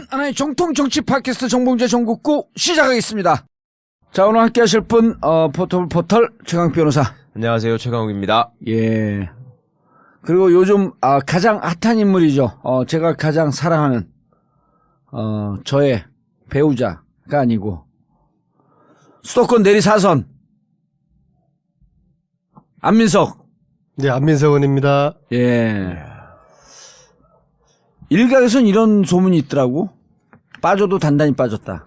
하나의 정통 정치 팟캐스트 정봉재 정국구 시작하겠습니다. 자, 오늘 함께 하실 분, 포털 최강 변호사. 안녕하세요. 최강욱입니다. 예. 그리고 요즘, 가장 핫한 인물이죠. 제가 가장 사랑하는, 저의 배우자가 아니고, 수도권 내리사선. 안민석. 네, 안민석 의원입니다. 예. 일각에선 이런 소문이 있더라고. 빠져도 단단히 빠졌다.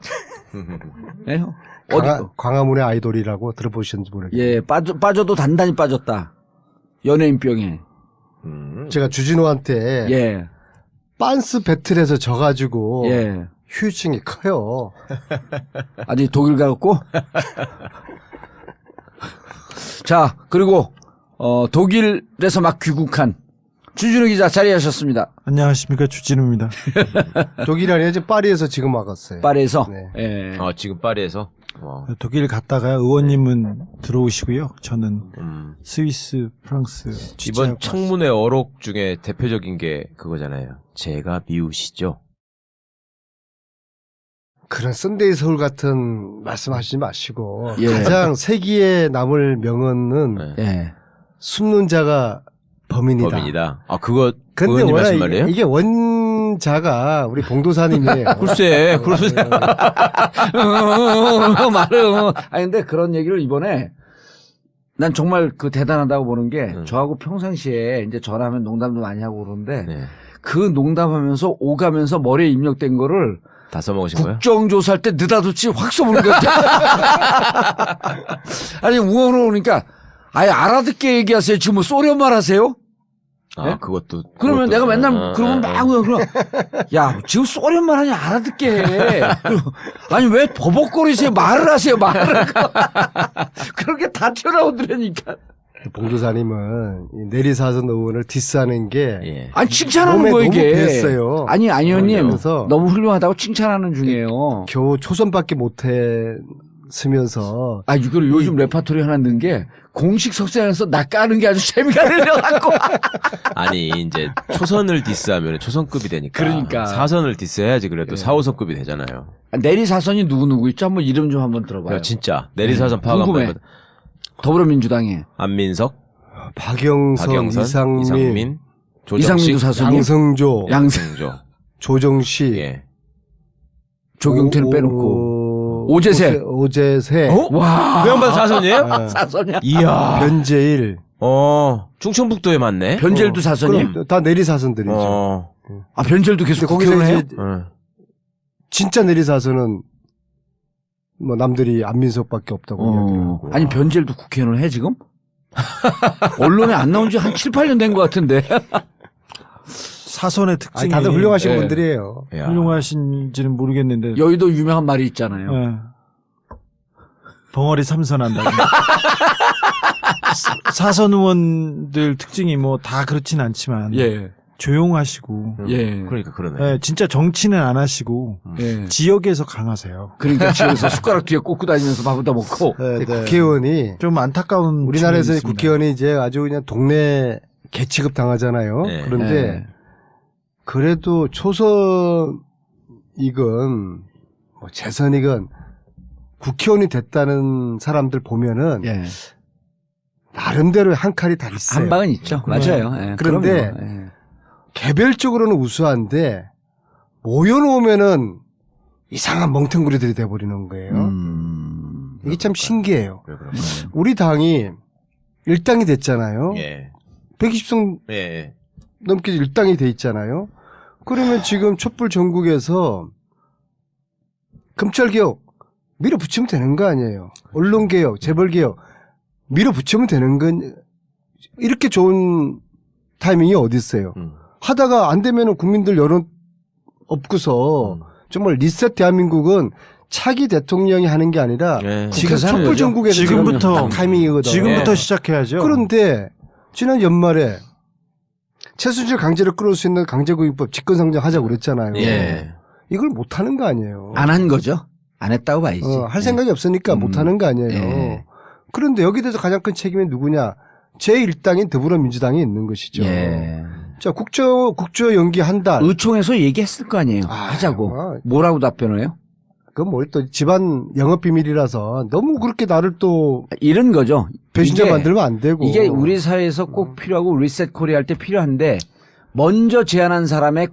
예? 광화문의 아이돌이라고 들어보셨는지 모르겠어요. 예, 빠져도 단단히 빠졌다. 연예인병에. 제가 주진우한테 예, 빤스 배틀에서 져가지고 예. 후유증이 커요. 아직 독일 가갖고. 자, 그리고, 독일에서 막 귀국한 주진우 기자 자리하셨습니다. 안녕하십니까, 주진우입니다. 독일이 아니라 지금 파리에서 지금 와갔어요. 파리에서. 네. 예. 지금 파리에서. 독일 갔다가 의원님은 들어오시고요. 저는 스위스, 프랑스 이번 취재하고 청문회 어록 중에 대표적인 게 그거잖아요. 제가 미우시죠. 그런 썬데이 서울 같은 말씀하시지 마시고 예. 가장 세기에 남을 명언은 네. 예. 숨는 자가 범인이다. 법인이다. 그거 근데 의원님 워낙 하신 말이에요? 이게 원자가 우리 봉도사님이에요. 글쎄, 그러세요. 말은. 아니, 근데 그런 얘기를 이번에 난 정말 그 대단하다고 보는 게 저하고 평상시에 이제 전화하면 농담도 많이 하고 그러는데 네. 그 농담하면서 오가면서 머리에 입력된 거를 다 써먹으신 거예요? 국정조사할 때 느닷없이 확 써보는 것 같아. 아니, 우엉으로 오니까 아예 알아듣게 얘기하세요. 지금 뭐 소련말 하세요? 예? 그것도. 그러면 그것도. 내가 맨날 그러면 막 그냥 야, 지금 소련말 하냐 알아듣게 해. 아니, 왜 버벅거리세요? 말을 하세요. 말을. 그렇게 다 튀어나오더라니까. 봉도사님은 이 내리사선 의원을 디스하는 게 예. 아니, 칭찬하는 몸에 거 너무 이게. 뱄어요. 아니, 의원님. 그래서 너무 훌륭하다고 칭찬하는 중이에요. 겨우 초선밖에 못했으면서 아, 이걸 요즘 레파토리 하나 넣은 게 공식 석상에서 나 까는 게 아주 재미가 들려갖고. 아니, 이제 초선을 디스하면 초선급이 되니까. 그러니까. 사선을 디스해야지 그래도 4, 5선급이 되잖아요. 내리사선이 누구 있죠? 한번 이름 좀 한번 들어봐요. 야, 진짜. 내리사선 파악 한번 궁금해. 해봐. 더불어민주당에. 안민석, 박영선, 이상민, 이상민도 사선이. 양성조, 양승조, 조정식, 예. 조경태는 빼놓고. 오재세. 오재세, 와. 그 양반 사선이에요? 사선이야. 이야. 변재일. 충청북도에 맞네. 변젤도 사선이? 그럼 다 내리사선들이죠. 아, 변젤도 계속 근데 거기서 국회의원 해요? 이제 진짜 내리사선은 뭐 남들이 안민석밖에 없다고 이야기하고. 아니, 변젤도 국회의원을 해, 지금? 언론에 안 나온 지 한 7, 8년 된 것 같은데. 사선의 특징이 다들 훌륭하신 예. 분들이에요. 야. 훌륭하신지는 모르겠는데 여의도 유명한 말이 있잖아요. 예. 벙어리 삼선한다. 사선 의원들 특징이 뭐 다 그렇진 않지만 예. 조용하시고 예. 그러니까 그러네. 예, 진짜 정치는 안 하시고 예. 지역에서 강하세요. 그러니까 집에서 숟가락 뒤에 꽂고 다니면서 밥부터 먹고. 네, 국회의원이 좀 안타까운 우리나라에서 측면이 있습니다. 국회의원이 이제 아주 그냥 동네 개취급 당하잖아요. 네. 그런데 예. 그래도 초선이건 뭐 재선이건 국회의원이 됐다는 사람들 보면은 예. 나름대로 한 칼이 다 있어요. 한 방은 있죠. 맞아요. 예. 그런데 그럼요. 예. 개별적으로는 우수한데 모여놓으면은 이상한 멍텅구리들이 돼버리는 거예요. 이게 참 신기해요. 왜 그럴까요? 우리 당이 일당이 됐잖아요. 예. 120석 예. 넘게 일당이 돼 있잖아요. 그러면 지금 촛불 전국에서 검찰개혁 밀어붙이면 되는 거 아니에요. 언론개혁, 재벌개혁 밀어붙이면 되는 건 이렇게 좋은 타이밍이 어디 있어요. 하다가 안 되면은 국민들 여론 없고서 정말 리셋 대한민국은 차기 대통령이 하는 게 아니라 예. 지금 국회에서 하는 촛불 거죠. 전국에서 지금부터 딱 타이밍이거든. 지금부터 예. 시작해야죠. 그런데 지난 연말에 최순실 강제로 끌어올 수 있는 강제구입법 직권상정 하자고 그랬잖아요. 예. 이걸 못하는 거 아니에요. 안 한 거죠. 안 했다고 봐야지. 할 생각이 없으니까 못하는 거 아니에요. 예. 그런데 여기에 대해서 가장 큰 책임이 누구냐? 제1당인 더불어민주당이 있는 것이죠. 예. 자, 국조 연기 한 달. 의총에서 얘기했을 거 아니에요. 하자고. 뭐라고 답변해요? 그건 뭘 또 집안 영업 비밀이라서 너무 그렇게 나를 또 이런 거죠. 배신자 이게- 만들면 안 되고. 이게 우리 사회에서 꼭 필요하고 리셋 코리아 할 때 필요한데 먼저 제안한 사람의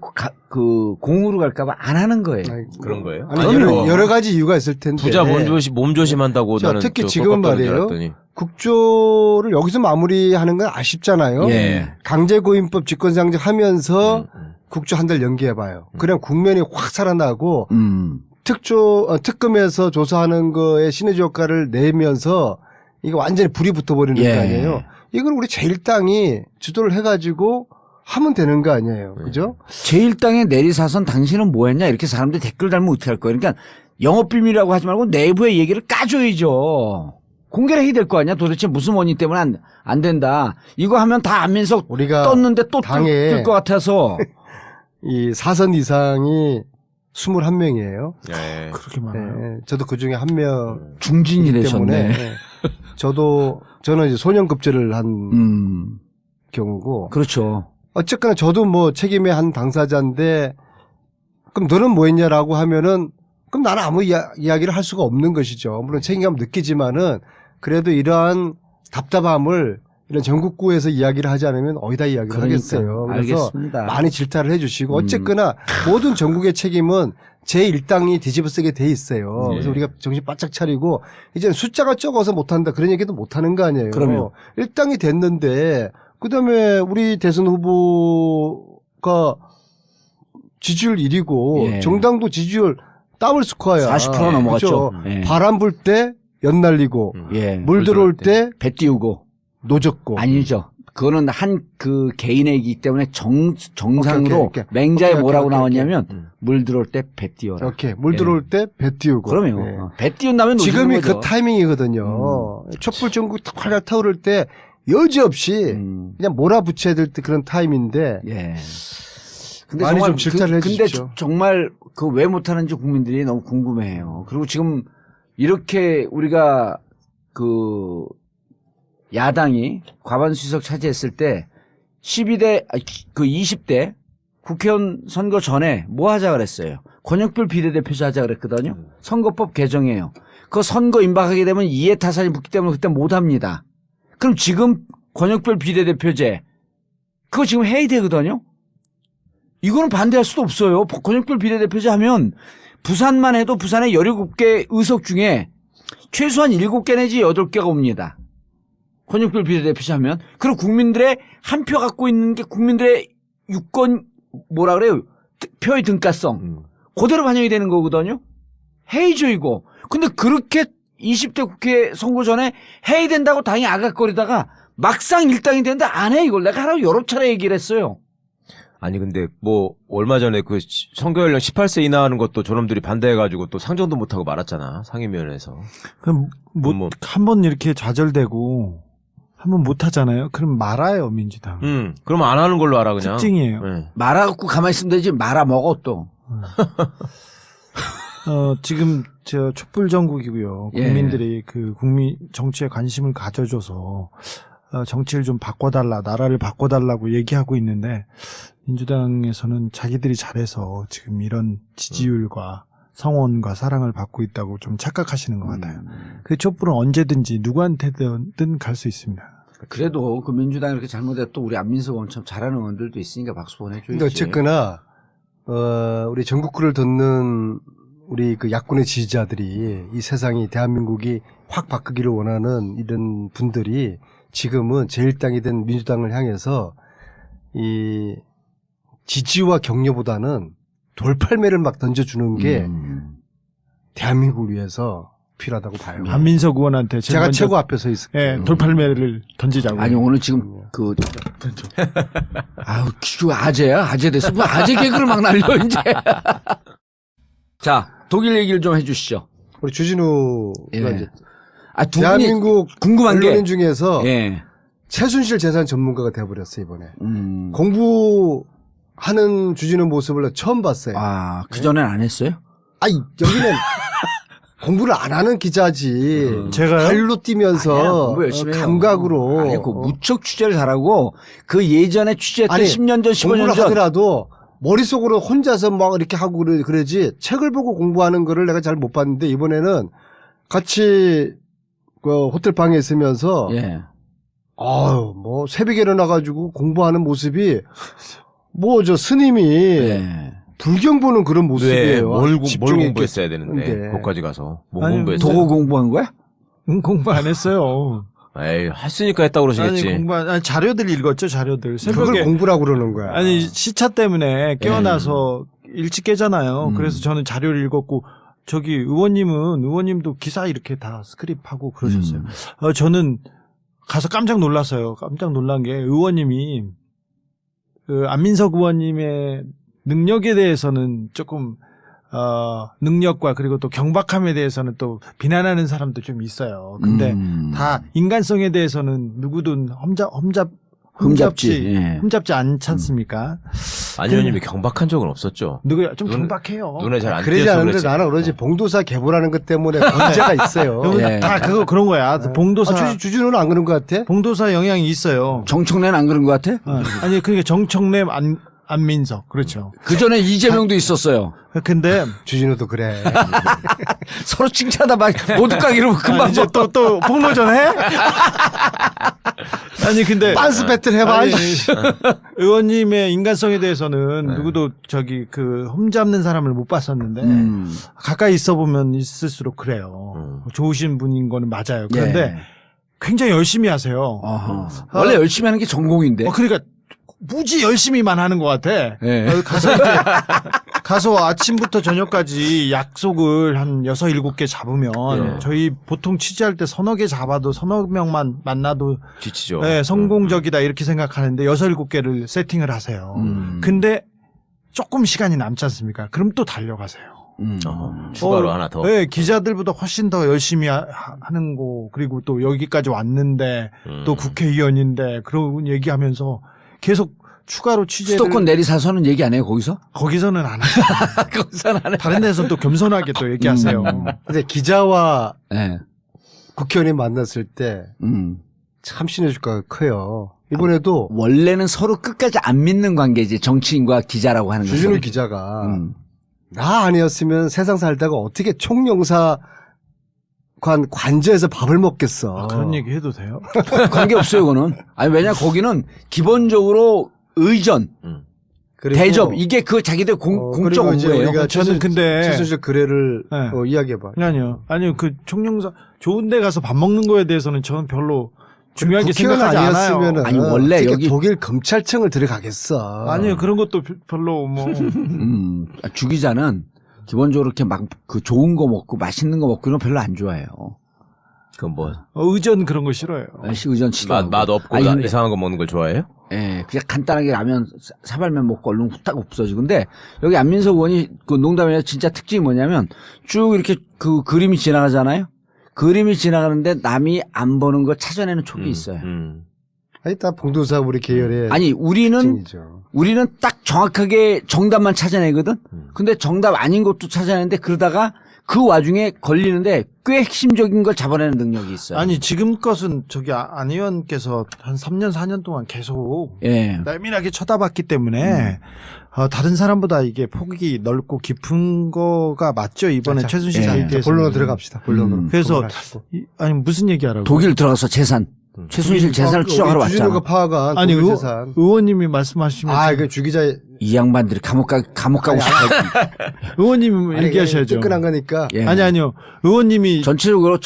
그 공으로 갈까봐 안 하는 거예요. 아니, 그런 거예요? 아니, 그럼요. 여러 가지 이유가 있을 텐데. 부자 몸조심한다고 자, 나는 특히 저 지금은 꺾었다는 줄 말이에요. 알았더니. 국조를 여기서 마무리하는 건 아쉽잖아요. 예. 강제고임법 직권상정 하면서 국조 한 달 연기해봐요. 그냥 국면이 확 살아나고 특검에서 조사하는 거에 시너지 효과를 내면서 이게 완전히 불이 붙어버리는 예. 거 아니에요. 이걸 우리 제1당이 주도를 해가지고 하면 되는 거 아니에요. 그죠? 제1당의 내리사선 당신은 뭐 했냐 이렇게 사람들이 댓글 달면 어떻게 할 거예요. 그러니까 영업비밀이라고 하지 말고 내부의 얘기를 까줘야죠. 공개를 해야 될 거 아니야. 도대체 무슨 원인 때문에 안 된다. 이거 하면 다 안민석 우리가 떴는데 또 당에 뜰 것 같아서. 이 사선 이상이 21명이에요. 예. 그렇게 많아요. 저도 그 중에 한 명. 중진이 되셨네. 저는 이제 소년급제를 한 경우고. 그렇죠. 어쨌거나 저도 뭐 책임의 한 당사자인데, 그럼 너는 뭐 했냐라고 하면은, 그럼 나는 아무 이야기를 할 수가 없는 것이죠. 물론 책임감 느끼지만은, 그래도 이러한 답답함을 이런 전국구에서 이야기를 하지 않으면 어디다 이야기를 그러니까, 하겠어요. 그래서 알겠습니다. 많이 질타를 해주시고, 어쨌거나 모든 전국의 책임은 제1당이 뒤집어 쓰게 돼 있어요. 그래서 우리가 정신 바짝 차리고, 이제 숫자가 적어서 못한다. 그런 얘기도 못하는 거 아니에요. 그럼요. 1당이 됐는데, 그 다음에 우리 대선 후보가 지지율 1위고, 예. 정당도 지지율 더블 스코어야. 40% 넘어갔죠. 그렇죠? 예. 바람 불 때 연날리고, 예. 물 들어올 때 배 띄우고. 노졌고. 아니죠. 그거는 한 그 개인이기 때문에 정상으로 오케이. 맹자에 오케이, 뭐라고 오케이, 나왔냐면 물 들어올 때 배 띄워라. 이렇게 물 예. 들어올 때 배 띄우고. 그럼요. 예. 배 띄운 다음에 지금이 노지는 그 거죠. 타이밍이거든요. 촛불 전국 활활 타오를 때 여지없이 그냥 몰아붙여야 될 때 그런 타임인데. 예. 근데 많이 정말 좀 질타를 근데 해주십시오. 정말 그 왜 못하는지 국민들이 너무 궁금해해요. 그리고 지금 이렇게 우리가 그 야당이 과반수석 차지했을 때 20대 국회의원 선거 전에 뭐 하자 그랬어요. 권역별 비례대표제 하자 그랬거든요. 선거법 개정이에요. 그 선거 임박하게 되면 이해타산이 붙기 때문에 그때 못 합니다. 그럼 지금 권역별 비례대표제 그거 지금 해야 되거든요. 이거는 반대할 수도 없어요. 권역별 비례대표제 하면 부산만 해도 부산의 17개 의석 중에 최소한 7개 내지 8개가 옵니다. 권역별 비례대표제 하면. 그리고 국민들의 한 표 갖고 있는 게 국민들의 유권 뭐라 그래요? 표의 등가성. 그대로 반영이 되는 거거든요. 해야죠 이거. 근데 그렇게 20대 국회 선거 전에 해야 된다고 당이 아각거리다가 막상 일당이 되는데 안 해 이걸. 내가 하라고 여러 차례 얘기를 했어요. 아니 근데 뭐 얼마 전에 그 선거 연령 18세 이하하는 것도 저놈들이 반대해가지고 또 상정도 못하고 말았잖아 상임위원회에서. 그럼 뭐. 한 번 이렇게 좌절되고 한 번 못 하잖아요. 그럼 말아요, 민주당. 그러면 안 하는 걸로 알아 그냥. 특징이에요. 네. 말아갖고 가만히 있으면 되지 말아먹어 또. 지금 저 촛불 전국이고요. 예. 국민들이 그 국민 정치에 관심을 가져줘서 정치를 좀 바꿔달라, 나라를 바꿔달라고 얘기하고 있는데 민주당에서는 자기들이 잘해서 지금 이런 지지율과 성원과 사랑을 받고 있다고 좀 착각하시는 것 같아요. 그 촛불은 언제든지 누구한테든 갈 수 있습니다. 그래도 그 민주당이 이렇게 잘못해도 또 우리 안민석 의원처럼 잘하는 의원들도 있으니까 박수 보내줘야지. 근데 어쨌거나, 우리 전국구를 듣는 우리 그 야권의 지지자들이 이 세상이 대한민국이 확 바꾸기를 원하는 이런 분들이 지금은 제1당이 된 민주당을 향해서 이 지지와 격려보다는 돌팔매를 막 던져주는 게 대한민국을 위해서 필요하다고 봐요. 안민석 의원한테 제일 제가 먼저, 최고 앞에 서 있을게요. 예, 돌팔매를 던지자고. 아니 오늘 지금 그 아우 그 아재야 아재 됐어. 뭐 아재 개그를 막 날려 이제. 자 독일 얘기를 좀 해주시죠. 우리 주진우가 예. 이제 두 분이 대한민국 궁금한 게 언론인 중에서 예. 최순실 재산 전문가가 돼버렸어요 이번에. 공부하는 주진우 모습을 처음 봤어요. 아, 그 전엔 안 했어요? 아니 여기는 공부를 안 하는 기자지. 제가요? 발로 아니야, 뛰면서 공부 열심히 해요. 감각으로. 아니, 그 무척 취재를 잘하고 그 예전에 취재했던 아니, 10년 전, 15년 공부를 전 하더라도 머릿속으로 혼자서 막 이렇게 하고 그러지 책을 보고 공부하는 거를 내가 잘 못 봤는데 이번에는 같이 그 호텔 방에 있으면서 예. 아유 뭐 새벽에 일어나가지고 공부하는 모습이 뭐 저 스님이 예. 불경 보는 그런 왜, 모습이에요. 뭘 집중이 공부했어야 되는데, 있겠는데. 거기까지 가서. 뭐 아니, 공부했어요? 도구 공부한 거야? 공부 안 했어요. 에이, 했으니까 했다고 그러시겠지. 아니 자료들 읽었죠, 자료들. 그걸 새벽에 공부라고 그러는 거야. 아니 시차 때문에 깨어나서 일찍 깨잖아요. 그래서 저는 자료를 읽었고 저기 의원님도 기사 이렇게 다 스크립하고 그러셨어요. 저는 가서 깜짝 놀랐어요. 깜짝 놀란 게 의원님이 그 안민석 의원님의 능력에 대해서는 조금 능력과 그리고 또 경박함에 대해서는 또 비난하는 사람도 좀 있어요. 근데 다 인간성에 대해서는 누구든 흠잡지 않지 않습니까? 안 의원님이 경박한 적은 없었죠. 누구야 좀 경박해요. 눈에 잘 안 그러지 띄어서 않은데 그랬지. 나는 그러지 봉도사 개보라는 것 때문에 문제가 있어요. 예. 다 그런 거야. 봉도사 주진우는 안 그런 것 같아? 봉도사 영향이 있어요. 정청래는 안 그런 것 같아? 아니 그러니까 정청래 안민석 그렇죠. 그 전에 이재명도 있었어요. 근데 주진우도 그래. 서로 칭찬하다 막 오죽가 이러면 금방 이제 또 폭로전 해? 아니 근데 빤스 배틀 해봐. 아니, 의원님의 인간성에 대해서는 누구도 저기 그 흠잡는 사람을 못 봤었는데 가까이 있어 보면 있을수록 그래요. 좋으신 분인 거는 맞아요. 그런데 예. 굉장히 열심히 하세요. 어허. 원래 열심히 하는 게 전공인데. 그러니까 무지 열심히만 하는 것 같아. 예. 가서 아침부터 저녁까지 약속을 한 6, 7개 잡으면 예. 저희 보통 취재할 때 서너 개 잡아도 서너 명만 만나도 지치죠. 네, 성공적이다 이렇게 생각하는데 6, 7개를 세팅을 하세요. 근데 조금 시간이 남지 않습니까? 그럼 또 달려가세요. 추가로 하나 더. 네, 기자들보다 훨씬 더 열심히 하는 거 그리고 또 여기까지 왔는데 또 국회의원인데 그런 얘기하면서 계속 추가로 취재를 수도권 내리사서는 얘기 안 해요, 거기서? 거기서는 안 하죠. 거기서는 안 해. 다른 데서는 또 겸손하게 또 얘기하세요. 근데 기자와 예. 국회의원이 만났을 때 참 신의 효과가 커요. 이번에도 원래는 서로 끝까지 안 믿는 관계지, 정치인과 기자라고 하는 것은. 주진우 기자가 나 아니었으면 세상 살다가 어떻게 총영사관 관저에서 밥을 먹겠어. 그런 얘기 해도 돼요? 관계 없어요, 그거는. 아니, 왜냐, 거기는 기본적으로 의전, 그리고 대접, 이게 그 자기들 공적 그리고 이제 업무예요. 우리가 저는 근데 최순실 그래를 네. 이야기해봐. 아니요 그 총영사 좋은 데 가서 밥 먹는 거에 대해서는 저는 별로 중요하게 국회의원 생각하지 않아요. 아니었으면은 아니, 원래 어떻게 여기- 독일 검찰청을 들어가겠어. 아니요 그런 것도 별로 뭐 주 기자는 기본적으로 이렇게 막 그 좋은 거 먹고 맛있는 거 먹고 이런 거 별로 안 좋아해요. 그건 뭐, 의전 그런 거 싫어요. 의전 치료. 맛 없고 아니, 근데- 이상한 거 먹는 걸 좋아해요? 예, 그냥 간단하게 라면 사발면 먹고 얼른 후딱 없어지고. 근데 여기 안민석 의원이 그 농담이 아니라 진짜 특징이 뭐냐면 쭉 이렇게 그 그림이 지나가잖아요. 그림이 지나가는데 남이 안 보는 거 찾아내는 촉이 있어요. 아니, 다 봉도사 우리 계열의 아니, 우리는 특징이죠. 딱 정확하게 정답만 찾아내거든? 근데 정답 아닌 것도 찾아내는데 그러다가 그 와중에 걸리는데 꽤 핵심적인 걸 잡아내는 능력이 있어요. 아니 지금 것은 저기 안 의원께서 한 3년 4년 동안 계속 예. 날밀하게 쳐다봤기 때문에 다른 사람보다 이게 폭이 넓고 깊은 거가 맞죠 이번에 자, 최순실 예. 사기에서 본론으로 들어갑시다. 본론으로. 그래서 그만하시고. 아니 무슨 얘기하라고? 독일 들어가서 재산. 최순실 재산을 추적하러 우리 주진우가 왔잖아. 파악한 아니 독일 재산. 의원님이 말씀하시면 이거 주기자 이 양반들이 감옥 가고 싶어. 의원님이 얘기하셔야죠. 뜨끈한 거니까. 예. 아니요 의원님이 전체적으로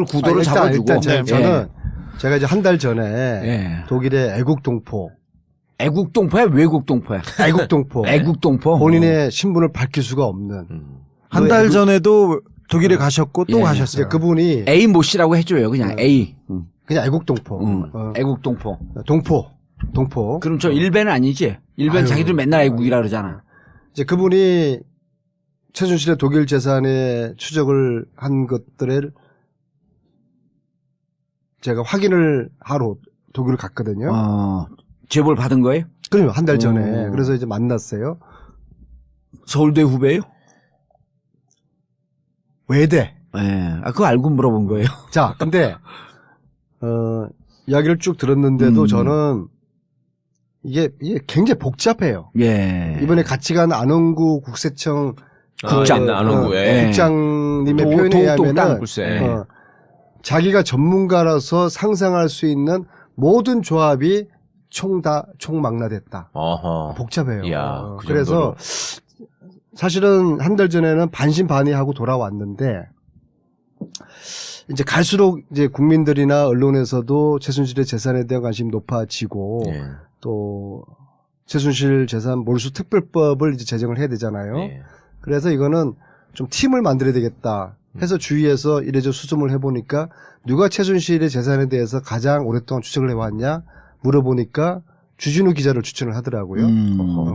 구도를 잡아주고. 일단 저는 제가 이제 한 달 전에 예. 독일의 애국동포, 애국동포야? 외국동포야? 애국동포, 애국동포. 본인의 신분을 밝힐 수가 없는 한 달 전에도 독일에 가셨고 또 예. 가셨어요. 이제 그분이 A 모 씨라고 해줘요. 그냥 A. 그냥 애국동포, 애국동포. 동포. 그럼 저 일베는 아니지? 일베는 아유. 자기들 맨날 애국이라 그러잖아. 이제 그분이 최순실의 독일 재산에 추적을 한 것들을 제가 확인을 하러 독일을 갔거든요. 제보를 받은 거예요? 그럼요, 한 달 전에. 오. 그래서 이제 만났어요. 서울대 후배예요? 외대. 예. 아, 그거 알고 물어본 거예요. 자, 근데 이야기를 쭉 들었는데도 저는 이게 굉장히 복잡해요. 예. 이번에 같이 간 안원구 국세청 국장, 안원구, 예. 국장님의 도- 표현에 도- 의하면은 땅. 글쎄. 자기가 전문가라서 상상할 수 있는 모든 조합이 총망라됐다. 어허. 복잡해요. 이야, 그 그래서 사실은 한 달 전에는 반신반의하고 돌아왔는데 이제 갈수록 이제 국민들이나 언론에서도 최순실의 재산에 대한 관심이 높아지고 예. 또 최순실 재산 몰수 특별법을 이제 제정을 해야 되잖아요. 예. 그래서 이거는 좀 팀을 만들어야 되겠다 해서 주위에서 이래저 수습을 해보니까 누가 최순실의 재산에 대해서 가장 오랫동안 추적을 해왔냐 물어보니까 주진우 기자를 추천을 하더라고요.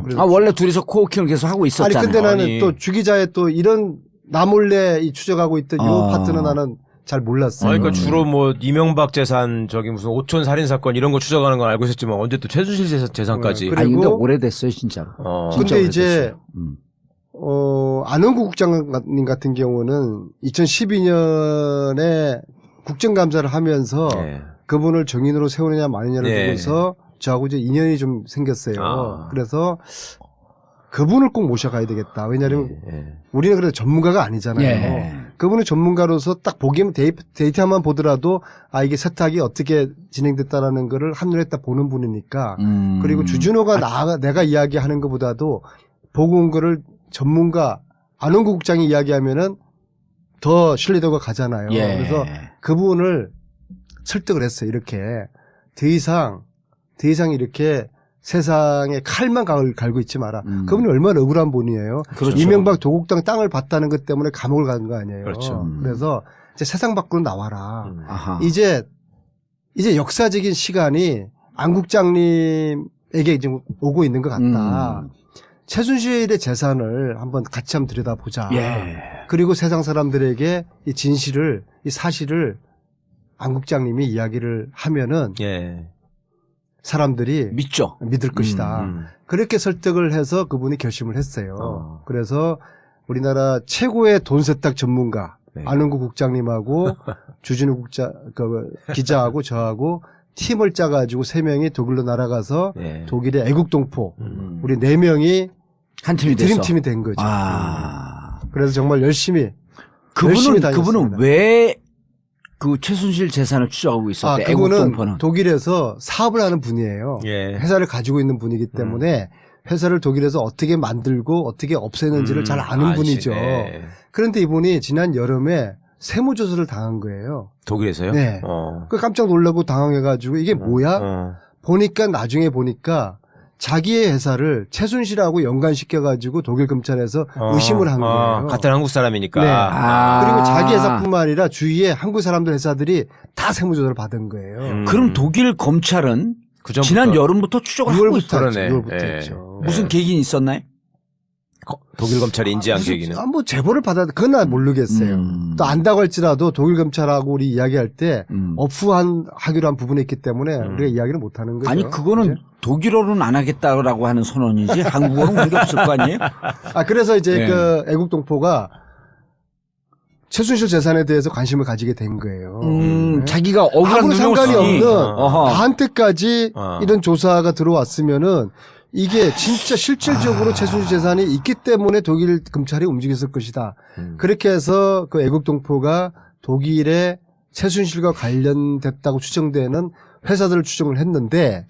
그래서 아, 원래 둘이서 코워킹을 계속 하고 아니 있었잖아요. 근데 나는 아니. 또 주 기자의 또 이런 나몰래 이 추적하고 있던 이 파트는 나는 잘 몰랐어요. 그러니까 주로 뭐 이명박 재산 저기 무슨 오촌 살인 사건 이런 거 추적하는 건 알고 있었지만 언제 또 최순실 재산까지. 그래. 아니, 근데 그리고- 오래됐어요, 진짜로. 진짜 근데 이제 오래됐어요. 안원구 국장님 같은 경우는 2012년에 국정감사를 하면서 예. 그분을 정인으로 세우느냐 마느냐를 예. 두고서 저하고 이제 인연이 좀 생겼어요. 아. 그래서 그분을 꼭 모셔가야 되겠다. 왜냐하면 예. 우리는 그래도 전문가가 아니잖아요. 예. 그분은 전문가로서 딱 보기만 데이터만 보더라도 아 이게 세탁이 어떻게 진행됐다라는 거를 한눈에 딱 보는 분이니까 그리고 주진호가 내가 이야기하는 것보다도 보고 온 거를 전문가 안원구 국장이 이야기하면은 더 신뢰도가 가잖아요. 예. 그래서 그분을 설득을 했어요. 이렇게 더 이상 이렇게 세상에 칼만 갈고 있지 마라. 그분이 얼마나 억울한 분이에요. 그렇죠. 이명박 도곡당 땅을 봤다는 것 때문에 감옥을 간 거 아니에요. 그렇죠. 그래서 이제 세상 밖으로 나와라. 아하. 이제 역사적인 시간이 안 국장님에게 이제 오고 있는 것 같다. 최순실의 재산을 한번 같이 한번 들여다보자. 예. 그리고 세상 사람들에게 이 진실을, 이 사실을 안 국장님이 이야기를 하면은 예. 사람들이 믿죠. 믿을 것이다. 그렇게 설득을 해서 그분이 결심을 했어요. 그래서 우리나라 최고의 돈 세탁 전문가 네. 안원구 국장님하고 주진우 기자하고 저하고 팀을 짜가지고 3명이 독일로 날아가서 예. 독일의 애국동포 우리 4명이 한 팀이 됐어. 드림팀이 된 거죠. 아. 그래서 정말 열심히 그분은 다녔습니다. 왜 그 최순실 재산을 추적하고 있었대? 그분은 애국동포는. 독일에서 사업을 하는 분이에요. 예. 회사를 가지고 있는 분이기 때문에 회사를 독일에서 어떻게 만들고 어떻게 없애는지를 잘 아는 분이죠. 네. 그런데 이분이 지난 여름에 세무조사를 당한 거예요. 독일에서요? 네. 그 깜짝 놀라고 당황해가지고 이게 뭐야? 나중에 보니까 자기의 회사를 최순실하고 연관시켜가지고 독일 검찰에서 의심을 한 거예요. 같은 한국 사람이니까. 네. 아. 그리고 자기 회사뿐만 아니라 주위에 한국 사람들 회사들이 다 세무조사를 받은 거예요. 그럼 독일 검찰은 그 전부터- 지난 여름부터 추적을 하고 6월부터 있어요. 했죠. 그러네. 6월부터 예. 했죠. 무슨 계기는 있었나요? 독일 검찰이 인지한 계기는. 뭐 제보를 그건 난 모르겠어요. 또 안다고 할지라도 독일 검찰하고 우리 이야기할 때 하기로 한 부분이 있기 때문에 우리가 이야기를 못 하는 거죠. 아니, 그거는 그죠? 독일어로는 안 하겠다라고 하는 선언이지 한국어는 그런 게 없을 거 아니에요? 그래서 이제 네. 그 애국동포가 최순실 재산에 대해서 관심을 가지게 된 거예요. 네. 자기가 억울한 아무런 누명을 상관이 쓰니. 없는 어허. 나한테까지 이런 조사가 들어왔으면은 이게 진짜 실질적으로 최순실 재산이 있기 때문에 독일 검찰이 움직였을 것이다. 그렇게 해서 그 애국동포가 독일에 최순실과 관련됐다고 추정되는 회사들을 추정을 했는데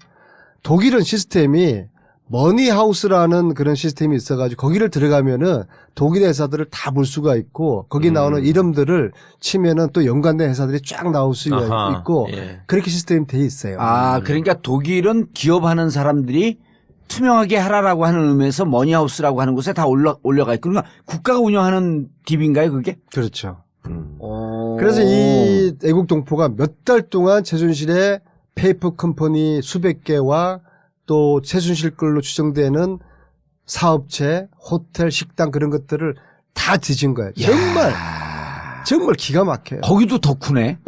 독일은 시스템이 머니하우스라는 그런 시스템이 있어가지고 거기를 들어가면은 독일 회사들을 다 볼 수가 있고 거기 나오는 이름들을 치면은 또 연관된 회사들이 쫙 나올 수 있고 예. 그렇게 시스템이 돼 있어요. 아, 그러니까 독일은 기업하는 사람들이 투명하게 하라라고 하는 의미에서 머니하우스라고 하는 곳에 다 올려가 있고, 그러니까 국가가 운영하는 딥인가요, 그게? 그렇죠. 그래서 이 애국동포가 몇 달 동안 최순실의 페이퍼 컴퍼니 수백 개와 또 최순실 걸로 추정되는 사업체, 호텔, 식당 그런 것들을 다 뒤진 거예요. 정말 기가 막혀요. 거기도 덕후네.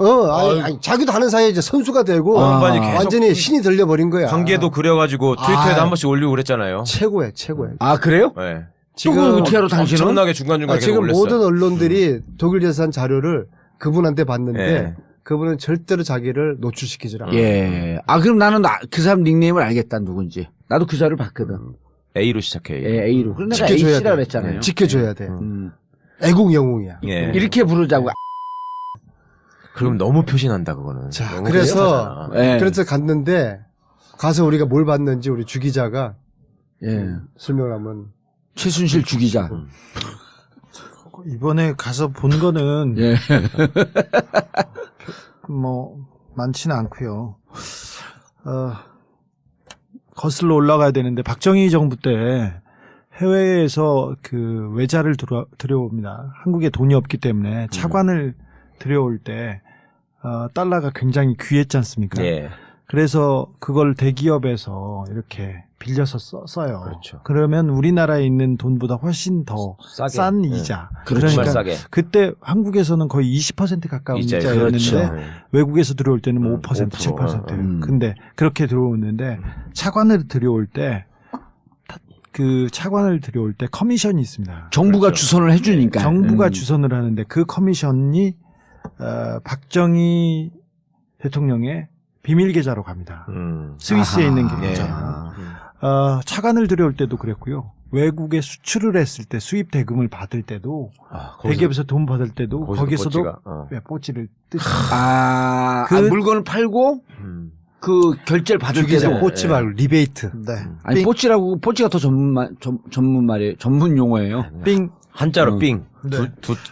아니, 자기도 하는 사이에 이제 선수가 되고 양반이 계속 완전히 신이 들려버린 거야. 관계도 그려가지고 트위터에도 한 번씩 올리고 그랬잖아요. 최고예요. 아, 그래요? 네. 또 그걸 어떻게 알아 당신은? 엄청나게 중간중간에 계속 지금 올렸어. 모든 언론들이 독일 재산 자료를 그분한테 봤는데 예. 그분은 절대로 자기를 노출시키질 않아요. 예. 아 그럼 나는 그 사람 닉네임을 알겠다 누군지. 나도 그 자료를 봤거든. A로 시작해. 예, A로. 그런데 내가 지켜줘야 A씨라 돼. 그랬잖아요. 지켜줘야 돼. 애국 영웅이야. 예. 이렇게 부르자고. 그럼 너무 표신한다 그거는. 자, 너무 그래서 표신하잖아. 예. 그래서 갔는데 가서 우리가 뭘 봤는지 우리 주 기자가 예. 설명을 하면 최순실 주기자. 이번에 가서 본 거는 예. 뭐 많지는 않고요. 거슬러 올라가야 되는데 박정희 정부 때 해외에서 그 외자를 들여옵니다. 한국에 돈이 없기 때문에 차관을 들여올 때 달러가 굉장히 귀했지 않습니까? 예. 그래서 그걸 대기업에서 이렇게 빌려서 써요. 그렇죠. 그러면 우리나라에 있는 돈보다 훨씬 더 싸게. 싼 예. 이자. 그렇죠. 정말 그러니까 싸게. 그때 한국에서는 거의 20% 가까운 이자예요. 이자였는데 그렇죠. 외국에서 들어올 때는 뭐 5%, 5%. 7%. 근데 그렇게 들어오는데 차관을 들여올 때 그 차관을 들여올 때 커미션이 있습니다. 정부가 그렇죠. 주선을 해주니까. 정부가 주선을 하는데 그 커미션이 박정희 대통령의 비밀 계좌로 갑니다. 스위스에 아하. 있는 예. 계좌. 차관을 들여올 때도 그랬고요. 외국에 수출을 했을 때 수입 대금을 받을 때도 대기업에서 돈 받을 때도 거기서도 뽀찌를 뜯습니다. 아, 그- 물건을 팔고 그 결제를 받을 주기자 때도. 뽀찌 말고 리베이트. 네. 아니 뽀찌라고 뽀찌가 더 전문 말이에요. 전문 용어예요. 삥. 한자로 삥. 네.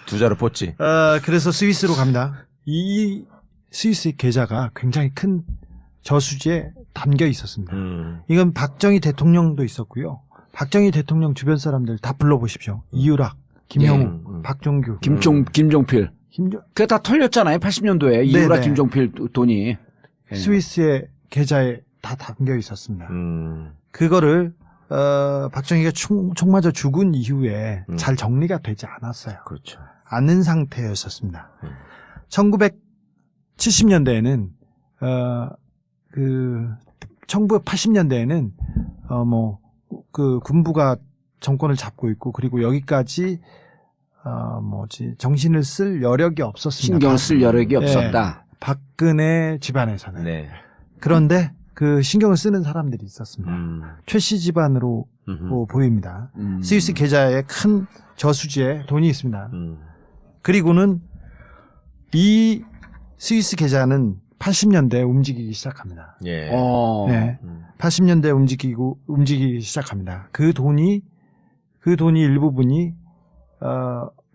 두 자로 뻗지. 그래서 스위스로 갑니다. 이 스위스 계좌가 굉장히 큰 저수지에 담겨 있었습니다. 이건 박정희 대통령도 있었고요. 박정희 대통령 주변 사람들 다 불러보십시오. 이유락, 김영우, 박종규, 김종필. 그게 다 털렸잖아요. 80년도에 이유라 네네. 김종필 돈이. 예. 스위스의 계좌에 다 담겨 있었습니다. 그거를 박정희가 총 맞아 죽은 이후에 잘 정리가 되지 않았어요. 그렇죠. 않은 상태였었습니다. 1970년대에는 1980년대에는 그 군부가 정권을 잡고 있고 그리고 여기까지 정신을 쓸 여력이 없었습니다. 신경을 쓸 여력이 없었다. 박근혜 집안에서는. 네. 그런데 그 신경을 쓰는 사람들이 있었습니다. 최씨 집안으로 보입니다. 스위스 계좌에 큰 저수지에 돈이 있습니다. 그리고는 이 스위스 계좌는 80년대에 움직이기 시작합니다. 예. 네. 80년대에 움직이기 시작합니다. 그 돈이 일부분이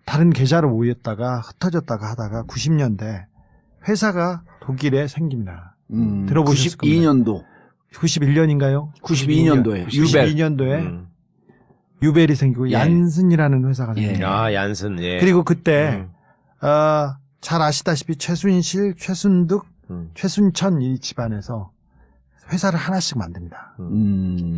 다른 계좌로 모였다가 흩어졌다가 하다가 90년대 회사가 독일에 생깁니다. 들어보셨을 겁니다. 92년도. 91년인가요? 92년도에 유벨. 92년도에 유벨이 생기고 예. 얀슨이라는 회사가 생깁니다. 얀슨. 예. 그리고 그때 잘 아시다시피 최순실, 최순득, 최순천 이 집안에서 회사를 하나씩 만듭니다.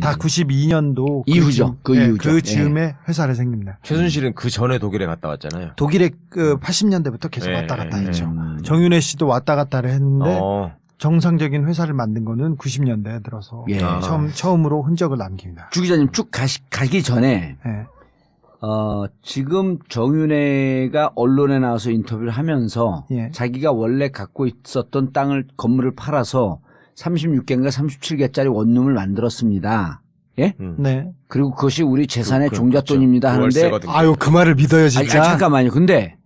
다 92년도 이후죠. 그 즈음에 회사를 생깁니다. 최순실은 그 전에 독일에 갔다 왔잖아요. 독일에 80년대부터 계속 왔다 갔다 예, 했죠. 정윤회 씨도 왔다 갔다를 했는데 어. 정상적인 회사를 만든 거는 90년대에 들어서 예. 처음으로 흔적을 남깁니다. 주 기자님 쭉 가기 전에 예. 지금 정윤회가 언론에 나와서 인터뷰를 하면서 예. 자기가 원래 갖고 있었던 건물을 팔아서 36개인가 37개짜리 원룸을 만들었습니다. 예? 네. 그리고 그것이 우리 재산의 그렇죠. 종잣돈입니다 하는데 월세거든요. 아유 그 말을 믿어요 진짜. 아니, 잠깐만요. 근데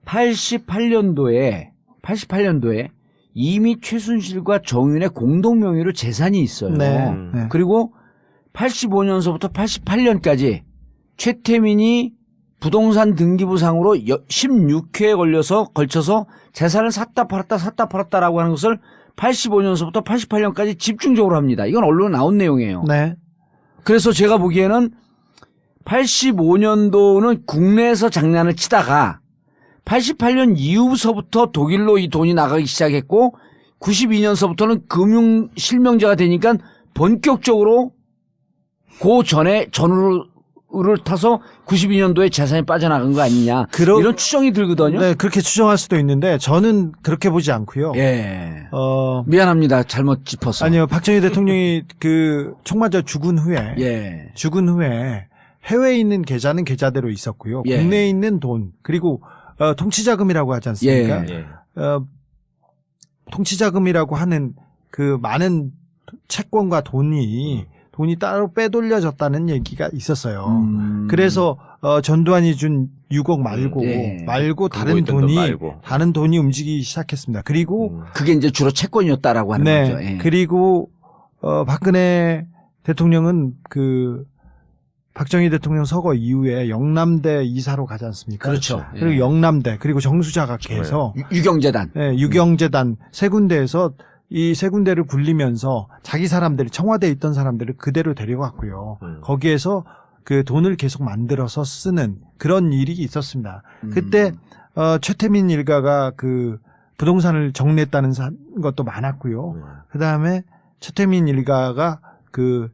88년도에 이미 최순실과 정윤의 공동 명의로 재산이 있어요. 네. 네. 그리고 85년서부터 88년까지 최태민이 부동산 등기부상으로 16회에 걸쳐서 재산을 샀다 팔았다라고 하는 것을 85년서부터 88년까지 집중적으로 합니다. 이건 언론에 나온 내용이에요. 네. 그래서 제가 보기에는 85년도는 국내에서 장난을 치다가 88년 이후서부터 독일로 이 돈이 나가기 시작했고 92년서부터는 금융 실명제가 되니까 본격적으로 그 전에 전후를 타서 92년도에 재산이 빠져나간 거 아니냐 이런 추정이 들거든요. 네, 그렇게 추정할 수도 있는데 저는 그렇게 보지 않고요. 예. 미안합니다. 잘못 짚어서. 아니요, 박정희 대통령이 총 맞아 죽은 후에 예. 해외에 있는 계좌는 계좌대로 있었고요. 예. 국내에 있는 돈 그리고 통치자금이라고 하지 않습니까? 예. 예. 통치자금이라고 하는 그 많은 채권과 돈이 따로 빼돌려졌다는 얘기가 있었어요. 그래서 전두환이 준 6억 말고 예. 말고 금고 다른 있던 돈 돈이 말고. 다른 돈이 움직이기 시작했습니다. 그리고 그게 이제 주로 채권이었다라고 하는 네. 거죠. 예. 그리고 박근혜 대통령은 그 박정희 대통령 서거 이후에 영남대 이사로 가지 않습니까? 그렇죠. 그리고 예. 영남대 그리고 정수자각회에서 유경재단. 예, 유경재단 세 군데에서 이 세 군데를 굴리면서 자기 사람들이 청와대에 있던 사람들을 그대로 데려갔고요. 거기에서 그 돈을 계속 만들어서 쓰는 그런 일이 있었습니다. 그때 최태민 일가가 그 부동산을 정리했다는 것도 많았고요. 그 다음에 최태민 일가가 그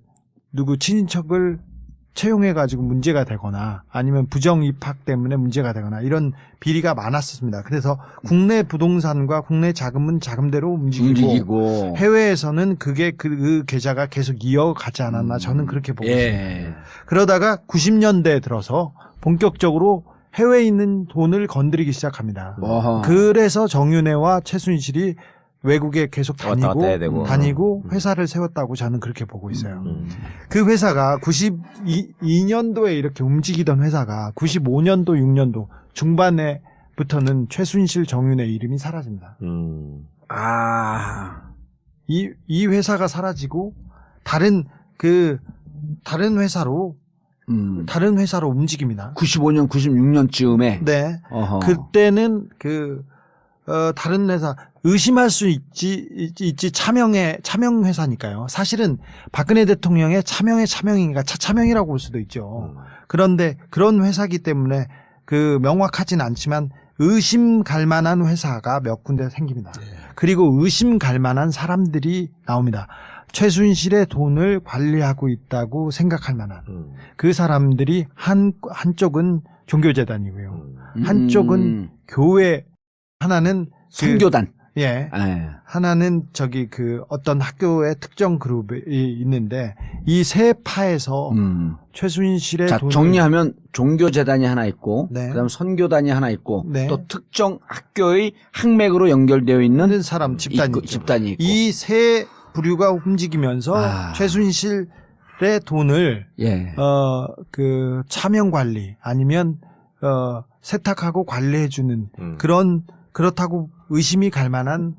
누구 친인척을 채용해가지고 문제가 되거나 아니면 부정 입학 때문에 문제가 되거나 이런 비리가 많았습니다. 그래서 국내 부동산과 국내 자금은 자금대로 움직이고 해외에서는 그게 그 계좌가 계속 이어가지 않았나 저는 그렇게 보고 있습니다. 예. 그러다가 90년대에 들어서 본격적으로 해외에 있는 돈을 건드리기 시작합니다. 어허. 그래서 정윤회와 최순실이 외국에 계속 왔다 갔다 해야 되고. 다니고 회사를 세웠다고 저는 그렇게 보고 있어요. 그 회사가 92년도에 이렇게 움직이던 회사가 95년도, 6년도 중반에부터는 최순실, 정윤회 이름이 사라집니다. 아. 이 회사가 사라지고 다른 회사로 움직입니다. 95년, 96년쯤에. 네. 어허. 그때는 다른 회사 의심할 수 있지 차명 회사니까요. 사실은 박근혜 대통령의 차명인가 차명이라고 볼 수도 있죠. 그런데 그런 회사기 때문에 그 명확하진 않지만 의심 갈 만한 회사가 몇 군데 생깁니다. 그리고 의심 갈 만한 사람들이 나옵니다. 최순실의 돈을 관리하고 있다고 생각할 만한 그 사람들이 한쪽은 종교재단이고요. 한쪽은 교회, 하나는 선교단. 예. 예. 하나는 어떤 학교의 특정 그룹이 있는데 이 세 파에서 최순실의 자, 돈을 정리하면 종교재단이 하나 있고, 네. 그다음 선교단이 하나 있고, 네. 또 특정 학교의 학맥으로 연결되어 있는 하는 사람 집단이 있죠. 집단이 있고. 이 세 부류가 움직이면서 최순실의 돈을 예. 그 차명 관리 아니면 세탁하고 관리해주는 그렇다고 의심이 갈 만한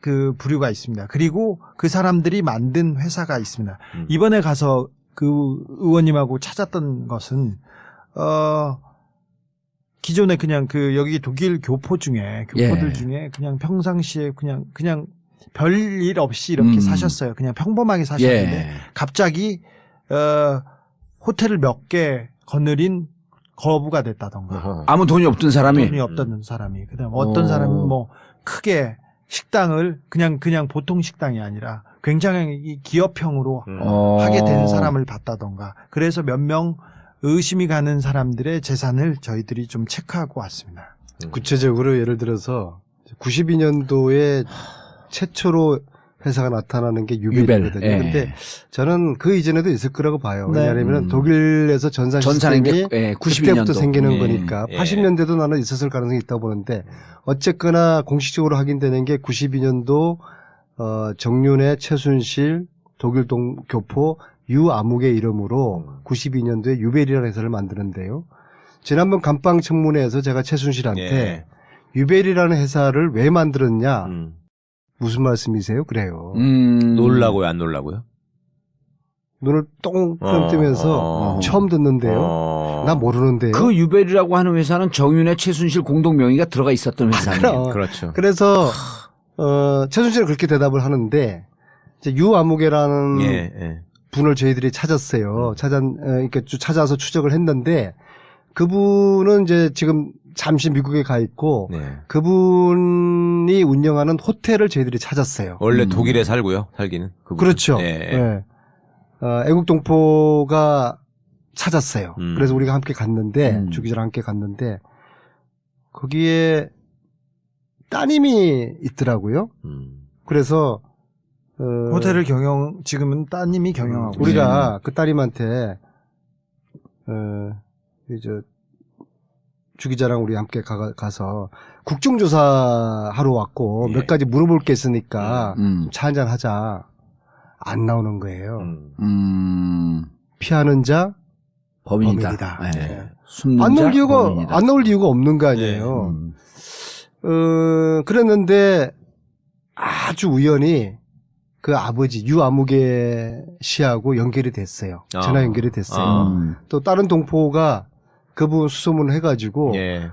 그 부류가 있습니다. 그리고 그 사람들이 만든 회사가 있습니다. 이번에 가서 그 의원님하고 찾았던 것은 기존에 그냥 여기 독일 교포들 예. 중에 그냥 평상시에 그냥 별일 없이 이렇게 사셨어요. 그냥 평범하게 사셨는데 예. 갑자기 호텔을 몇 개 거느린 거부가 됐다던가. 아무 돈이 없던 사람이. 돈이 없던 사람이. 그다음 어떤 사람은 뭐 크게 식당을 그냥 보통 식당이 아니라 굉장히 기업형으로 하게 된 사람을 봤다던가. 그래서 몇 명 의심이 가는 사람들의 재산을 저희들이 좀 체크하고 왔습니다. 구체적으로 예를 들어서 92년도에 최초로 회사가 나타나는 게 유벨이거든요. 유벨. 예. 근데 저는 그 이전에도 있을 거라고 봐요. 네. 왜냐하면 독일에서 전산 전산인 시스템이 게 92년도. 그때부터 생기는 예. 거니까 예. 80년대도 나는 있었을 가능성이 있다고 보는데 어쨌거나 공식적으로 확인되는 게 92년도 정윤회, 최순실, 독일 교포 유아묵의 이름으로 92년도에 유벨이라는 회사를 만드는데요. 지난번 감방 청문회에서 제가 최순실한테 예. 유벨이라는 회사를 왜 만들었냐 무슨 말씀이세요? 그래요. 놀라고요, 안 놀라고요? 눈을 똥 뜨면서 처음 듣는데요. 나 모르는데요. 그 유벨이라고 하는 회사는 정윤회, 최순실 공동 명의가 들어가 있었던 회사예요. 그렇죠. 그래서 최순실은 그렇게 대답을 하는데 이제 유아무개라는 예. 분을 저희들이 찾았어요. 그러니까 찾아서 추적을 했는데 그분은 이제 지금 잠시 미국에 가 있고 네. 그분이 운영하는 호텔을 저희들이 찾았어요. 원래 독일에 살기는. 그분은. 그렇죠. 예. 네. 애국동포가 찾았어요. 그래서 우리가 함께 갔는데 주기자랑 함께 갔는데 거기에 따님이 있더라고요. 그래서 호텔을 지금은 따님이 경영하고 우리가 그 따님한테 이제 주 기자랑 우리 함께 가서 국정조사 하러 왔고 예. 몇 가지 물어볼 게 있으니까 음. 차 한잔 하자. 안 나오는 거예요. 피하는 자 범인이다. 범인이다. 네. 네. 숨는 안 자 나올 이유가 범인이다. 안 나올 이유가 없는 거 아니에요. 그랬는데 아주 우연히 그 아버지 유아무개 씨하고 연결이 됐어요. 전화 연결이 됐어요. 또 다른 동포가 그분 수소문을 해가지고 예.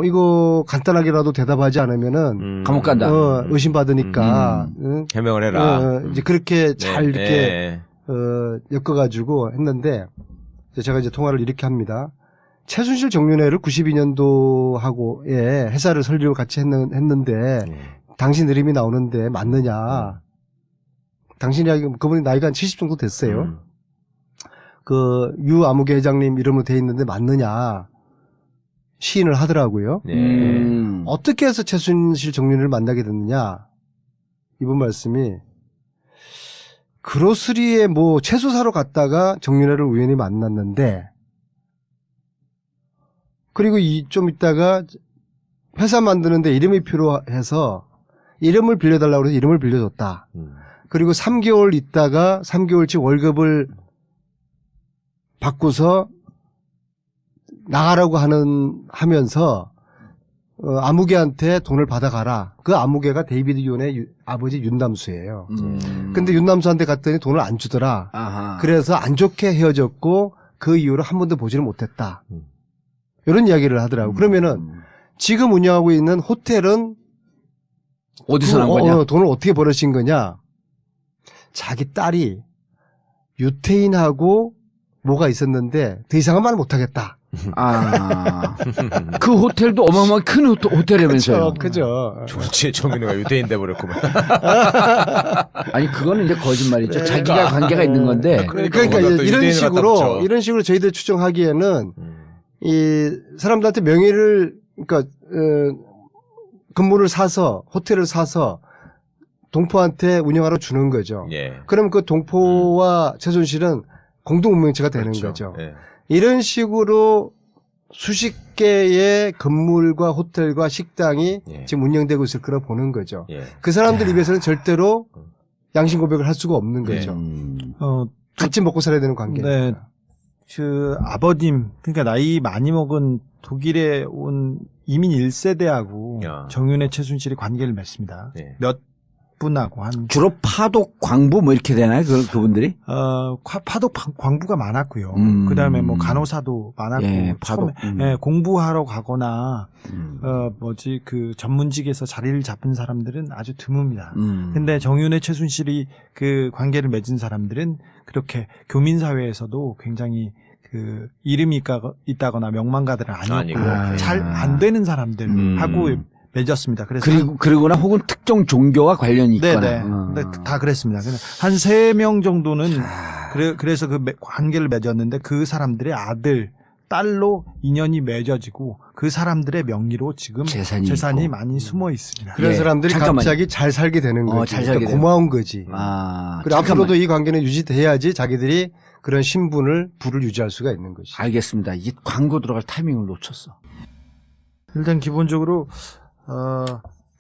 이거 간단하게라도 대답하지 않으면은 감옥 간다. 의심받으니까 응? 해명을 해라. 이제 그렇게 잘 네. 이렇게 예. 엮어가지고 했는데 제가 이제 통화를 이렇게 합니다. 최순실 정윤회를 92년도하고 회사를 설립을 같이 했는데 예. 당신 이름이 나오는데 맞느냐? 당신이 그분이 나이가 한 70 정도 됐어요. 그 유아무개 회장님 이름으로 돼 있는데 맞느냐? 시인을 하더라고요. 예. 어떻게 해서 최순실 정윤회를 만나게 됐느냐? 이분 말씀이 그로스리에 뭐 채소 사러 갔다가 정윤회를 우연히 만났는데 그리고 좀 있다가 회사 만드는데 이름이 필요해서 이름을 빌려달라고 해서 이름을 빌려줬다. 그리고 3개월 있다가 3개월치 월급을 받고서 나가라고 하면서 아무개한테 돈을 받아가라. 그 아무개가 데이비드 윤의 아버지 윤남수예요. 근데 윤남수한테 갔더니 돈을 안 주더라. 아하. 그래서 안 좋게 헤어졌고 그 이후로 한 번도 보지를 못했다. 이런 이야기를 하더라고. 그러면은 지금 운영하고 있는 호텔은 어디서 난 거냐? 돈을 어떻게 벌으신 거냐? 자기 딸이 유태인하고 뭐가 있었는데 더 이상은 말 못하겠다. 아. 그 호텔도 어마어마하게 큰 호텔이면서요. 그죠. 졸지에 정민우가 유대인 돼버렸구만. 아니 그거는 이제 거짓말이죠. 자기가 관계가 있는 건데. 그러니까 거기다 이제 또 이런 유대인을 갖다 붙여. 식으로 저희들 추정하기에는 이 사람들한테 명의를 그러니까 건물을 사서 호텔을 사서 동포한테 운영하러 주는 거죠. 예. 그럼 그 동포와 최순실은 공동 운명체가 되는 그렇죠. 거죠. 예. 이런 식으로 수십 개의 건물과 호텔과 식당이 예. 지금 운영되고 있을 거라 보는 거죠. 예. 그 사람들 입에서는 절대로 양심 고백을 할 수가 없는 예. 거죠. 어, 같이 먹고 살아야 되는 관계니까. 네. 그 아버님, 그러니까 나이 많이 먹은 독일에 온 이민 1세대하고 야. 정윤회 최순실이 관계를 맺습니다. 예. 몇 분하고 한 주로 파독, 광부 뭐 이렇게 되나요? 그분들이? 파독 광부가 많았고요. 그다음에 뭐 간호사도 많았고 예, 파독. 처음에 예, 공부하러 가거나 그 전문직에서 자리를 잡은 사람들은 아주 드뭅니다. 근데 정윤회 최순실이 그 관계를 맺은 사람들은 그렇게 교민 사회에서도 굉장히 그 이름이 있다거나 명망가들은 아니었고 아니고. 잘 안 되는 사람들하고 맺었습니다. 그래서 그리고나 혹은 특정 종교와 관련이 있거나. 네네. 네, 다 그랬습니다. 한 3명 정도는 그래서 그 관계를 맺었는데 그 사람들의 아들, 딸로 인연이 맺어지고 그 사람들의 명의로 지금 재산이 재산이 있고. 많이 숨어 있습니다. 그런 예, 사람들이 잠깐만요. 갑자기 잘 살게 되는 거지. 잘 살게 그러니까 돼요. 고마운 거지. 아, 그리고 잠깐만. 앞으로도 이 관계는 유지돼야지 자기들이 그런 신분을 부를 유지할 수가 있는 거지. 알겠습니다. 이 광고 들어갈 타이밍을 놓쳤어. 일단 기본적으로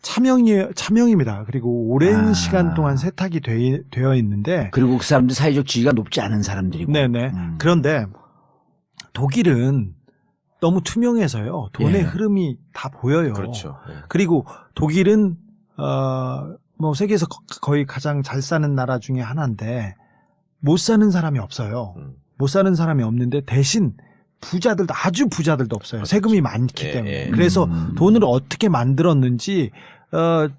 차명입니다. 그리고 오랜 시간 동안 세탁이 되어 있는데 그리고 그 사람들 사회적 지위가 높지 않은 사람들이고. 네네. 그런데 독일은 너무 투명해서요. 돈의 예. 흐름이 다 보여요. 그렇죠. 예. 그리고 독일은 뭐 세계에서 거의 가장 잘 사는 나라 중에 하나인데 못 사는 사람이 없어요. 못 사는 사람이 없는데 대신 부자들도 아주 부자들도 없어요. 그렇죠. 세금이 많기 예, 때문에. 예. 그래서 돈을 어떻게 만들었는지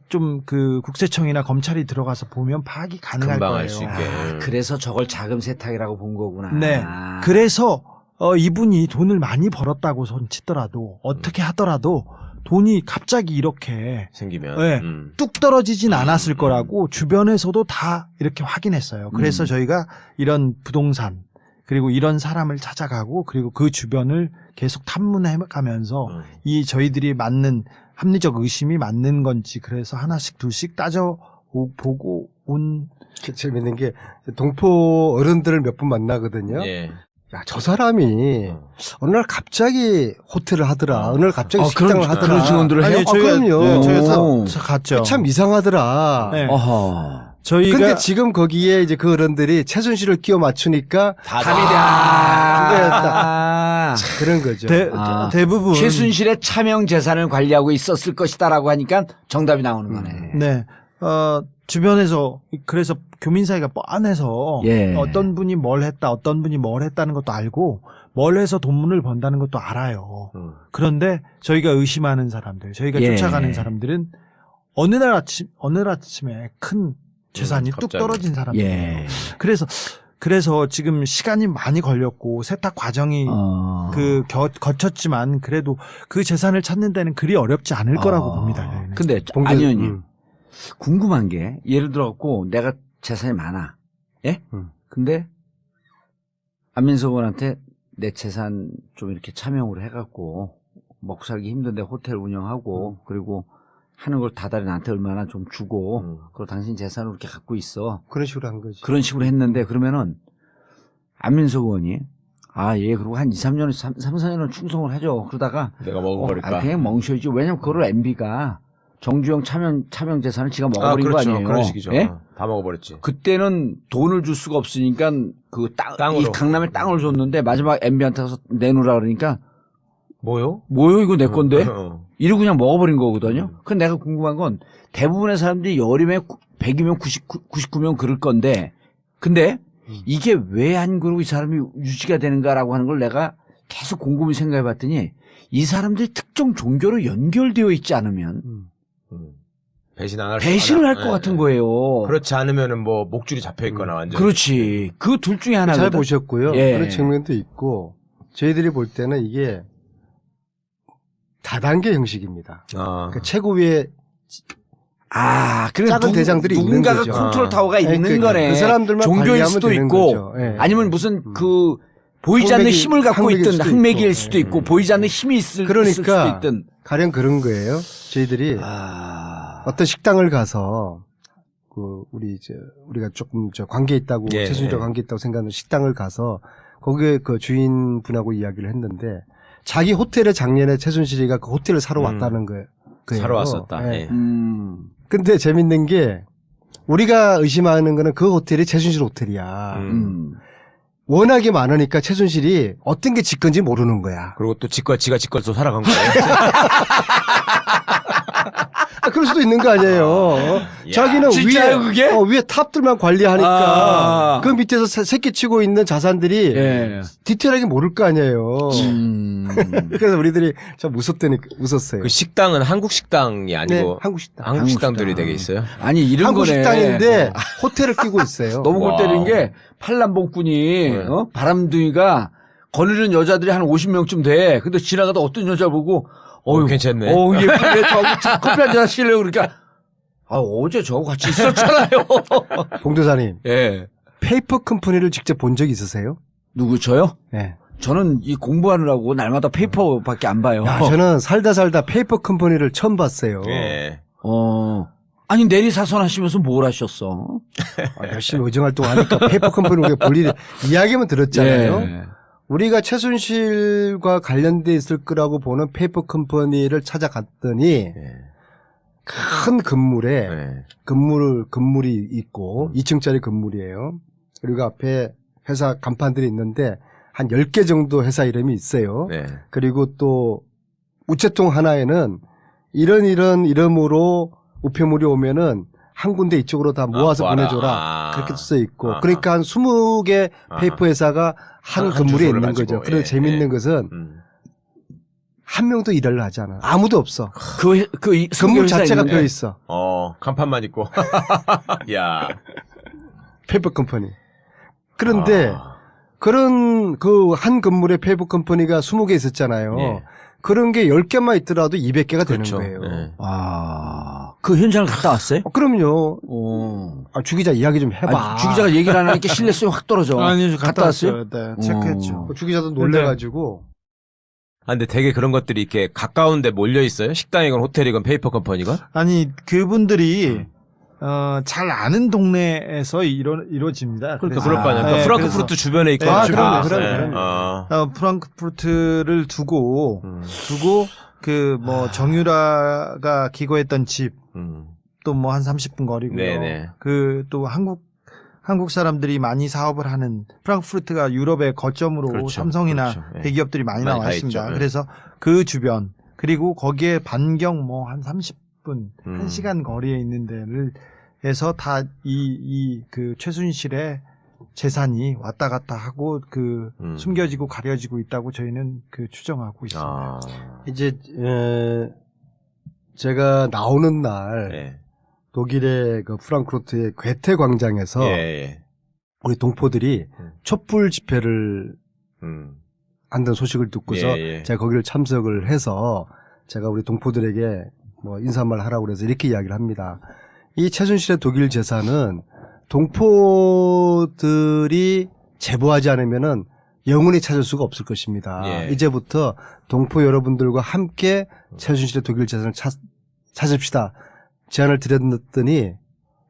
좀 그 국세청이나 검찰이 들어가서 보면 파악이 가능할 금방 거예요. 알 수 있게. 그래서 저걸 자금 세탁이라고 본 거구나. 네. 아. 그래서 이분이 돈을 많이 벌었다고 손치더라도 어떻게 하더라도 돈이 갑자기 이렇게 생기면. 네. 뚝 떨어지진 않았을 거라고 주변에서도 다 이렇게 확인했어요. 그래서 저희가 이런 부동산 그리고 이런 사람을 찾아가고 그리고 그 주변을 계속 탐문해가면서 이 저희들이 맞는 합리적 의심이 맞는 건지 그래서 하나씩 둘씩 따져보고 온 재밌는 게 동포 어른들을 몇 분 만나거든요. 예. 야, 저 사람이 어느 날 갑자기 호텔을 하더라. 어느 날 갑자기 그런, 식당을 하더라. 그런 증언들을 해요? 그럼요. 네, 저희가 오. 갔죠. 참 이상하더라. 네. 어허. 저희가 근데 지금 거기에 이제 그 어른들이 최순실을 끼워 맞추니까 담이 그거였다. 그런 거죠. 대부분 최순실의 차명 재산을 관리하고 있었을 것이다라고 하니까 정답이 나오는 거네. 네. 주변에서 그래서 교민 사이가 뻔해서 예. 어떤 분이 뭘 했다, 어떤 분이 뭘 했다는 것도 알고 뭘 해서 돈문을 번다는 것도 알아요. 그런데 저희가 의심하는 사람들, 저희가 예. 쫓아가는 사람들은 어느 날 아침에 큰 재산이 뚝 갑자기. 떨어진 사람이에요. 예. 그래서 지금 시간이 많이 걸렸고 세탁 과정이 거쳤지만 그래도 그 재산을 찾는 데는 그리 어렵지 않을 거라고 봅니다. 저희는. 근데 봉제- 안 의원님 궁금한 게 예를 들어갖고 내가 재산이 많아. 예? 근데 안민석 의원한테 내 재산 좀 이렇게 차명으로 해갖고 먹고 살기 힘든데 호텔 운영하고 그리고 하는 걸 다달이 나한테 얼마나 좀 주고 그리고 당신 재산을 이렇게 갖고 있어. 그런 식으로 한 거지. 그런 식으로 했는데 그러면은 안민석 의원이 예, 그리고 한 2, 3년, 3, 4년은 충성을 하죠. 그러다가 내가 먹어버릴까? 그냥 멍셔야지. 왜냐면 그거를 MB가 정주영 차명 재산을 지가 먹어버린 그렇죠. 거 아니에요. 그런 식이죠. 예? 다 먹어버렸지. 그때는 돈을 줄 수가 없으니까 그 땅으로. 이 강남에 땅을 줬는데 마지막 MB한테 가서 내놓으라 그러니까 뭐요? 뭐요 이거 내 건데? 어. 이러고 그냥 먹어버린 거거든요. 근데 내가 궁금한 건 대부분의 사람들이 열이면 100이면 99면 그럴 건데 근데 이게 왜 안 그러고 이 사람이 유지가 되는가라고 하는 걸 내가 계속 곰곰이 생각해 봤더니 이 사람들이 특정 종교로 연결되어 있지 않으면 배신 안 할 배신을 할 것 같은 거예요. 그렇지 않으면은 뭐 목줄이 잡혀 있거나 완전. 그렇지. 그 둘 중에 하나거든. 잘 보셨고요. 예. 그런 측면도 있고 저희들이 볼 때는 이게 다단계 형식입니다. 그러니까 최고위에 그래 작은 대장들이 있는 누군가가 거죠. 컨트롤 타워가 있는 그러니까 거네. 그 사람들만 종교일 관리하면 수도 되는 있고, 거죠. 예. 아니면 무슨 그 보이지 않는 힘을 갖고 항맥일 있든 수도 항맥일 있고. 수도 있고, 예. 보이지 않는 힘이 있을 그러니까 수도 있든. 가령 그런 거예요. 저희들이 어떤 식당을 가서 우리가 조금 관계 있다고 예, 최순실과 예. 관계 있다고 생각하는 식당을 가서 거기에 그 주인분하고 이야기를 했는데 자기 호텔에 작년에 최순실이가 그 호텔을 사러 왔다는 거예요. 사러 왔었다. 예. 예. 근데 재밌는 게 우리가 의심하는 거는 그 호텔이 최순실 호텔이야. 워낙에 많으니까 최순실이 어떤 게 지 건지 모르는 거야. 그리고 또 지가 또 살아간 거예요. 그럴 수도 있는 거 아니에요. 야, 자기는 진짜요, 그게? 위에 탑들만 관리하니까 그 밑에서 새끼 치고 있는 자산들이 예. 디테일하게 모를 거 아니에요. 그래서 우리들이 참 웃었어요. 그 식당은 한국 식당이 아니고 네, 한국 식당. 한국 식당들이 되게 있어요. 아니, 이런 한국 거네. 식당인데 호텔을 끼고 있어요. 너무 골 와. 때리는 게 팔남봉꾼이 네. 바람둥이가 거느리는 여자들이 한 50명쯤 돼. 근데 지나가다 어떤 여자 보고 괜찮네. 예쁘네. 저하고 커피 한잔 하실래요? 그러니까 어제 저하고 같이 있었잖아요. 봉도사님, 예. 페이퍼 컴퍼니를 직접 본 적 있으세요? 누구 저요? 네. 저는 이 공부하느라고 날마다 페이퍼밖에 안 봐요. 야, 저는 살다 페이퍼 컴퍼니를 처음 봤어요. 예. 아니 내리사선 하시면서 뭘 하셨어? 열심히 의정활동 하니까 페이퍼 컴퍼니 우리가 볼 일이 이야기만 들었잖아요. 예. 우리가 최순실과 관련돼 있을 거라고 보는 페이퍼 컴퍼니를 찾아갔더니 예. 큰 건물에 예. 건물이 있고 2층짜리 건물이에요. 그리고 앞에 회사 간판들이 있는데 한 10개 정도 회사 이름이 있어요. 네. 그리고 또 우체통 하나에는 이런 이름으로 우편물이 오면은 한 군데 이쪽으로 다 모아서 모아라. 보내줘라. 그렇게 써 있고. 아하. 그러니까 한 20개 페이퍼 회사가 한 건물에 주소를 있는 가지고. 거죠. 그런데 예, 재밌는 예. 것은 한 명도 일을 하지 않아. 아무도 없어. 건물 자체가 비어 있어. 간판만 있고. 야. 페이퍼 컴퍼니. 그런데 그런 그 한 건물에 페이퍼 컴퍼니가 20개 있었잖아요. 예. 그런 게 10개만 있더라도 200개가 그렇죠. 되는 거예요. 예. 그 현장을 갔다 왔어요? 그럼요. 주 기자 이야기 좀 해봐. 주 기자가 얘기를 안 하니까 신뢰성이 확 떨어져. 아니, 갔다 왔어요? 네, 체크했죠. 주 기자도 놀래가지고. 근데 되게 그런 것들이 이렇게 가까운데 몰려 있어요. 식당이건 호텔이건 페이퍼 컴퍼니건. 아니, 그분들이 잘 아는 동네에서 이루어집니다. 그러니까 그래서- 그럴 거 아니야. 그러니까 네, 프랑크푸르트 주변에 있거든. 네, 주변에. 그럼요. 프랑크푸르트를 두고 그 뭐 정유라가 기거했던 집 또 뭐 한 30분 거리고요. 네네. 그 또 한국 사람들이 많이 사업을 하는 프랑크푸르트가 유럽의 거점으로 그렇죠. 삼성이나 그렇죠. 네. 대기업들이 많이 많이 나와 가 있습니다. 있죠. 네. 그래서 그 주변 그리고 거기에 반경 뭐 한 30분, 1시간 거리에 있는 데를 해서 다 그 최순실의 재산이 왔다 갔다 하고 그 숨겨지고 가려지고 있다고 저희는 그 추정하고 있습니다. 아. 이제 제가 나오는 날 예. 독일의 그 프랑크푸르트의 괴테 광장에서 예. 우리 동포들이 촛불 집회를 음. 한다는 소식을 듣고서 예. 제가 거기를 참석을 해서 제가 우리 동포들에게 뭐 인사말 하라고 그래서 이렇게 이야기를 합니다. 이 최순실의 독일 재산은 동포들이 제보하지 않으면은 영원히 찾을 수가 없을 것입니다. 예. 이제부터 동포 여러분들과 함께 최순실의 독일 재산을 찾읍시다. 제안을 드렸더니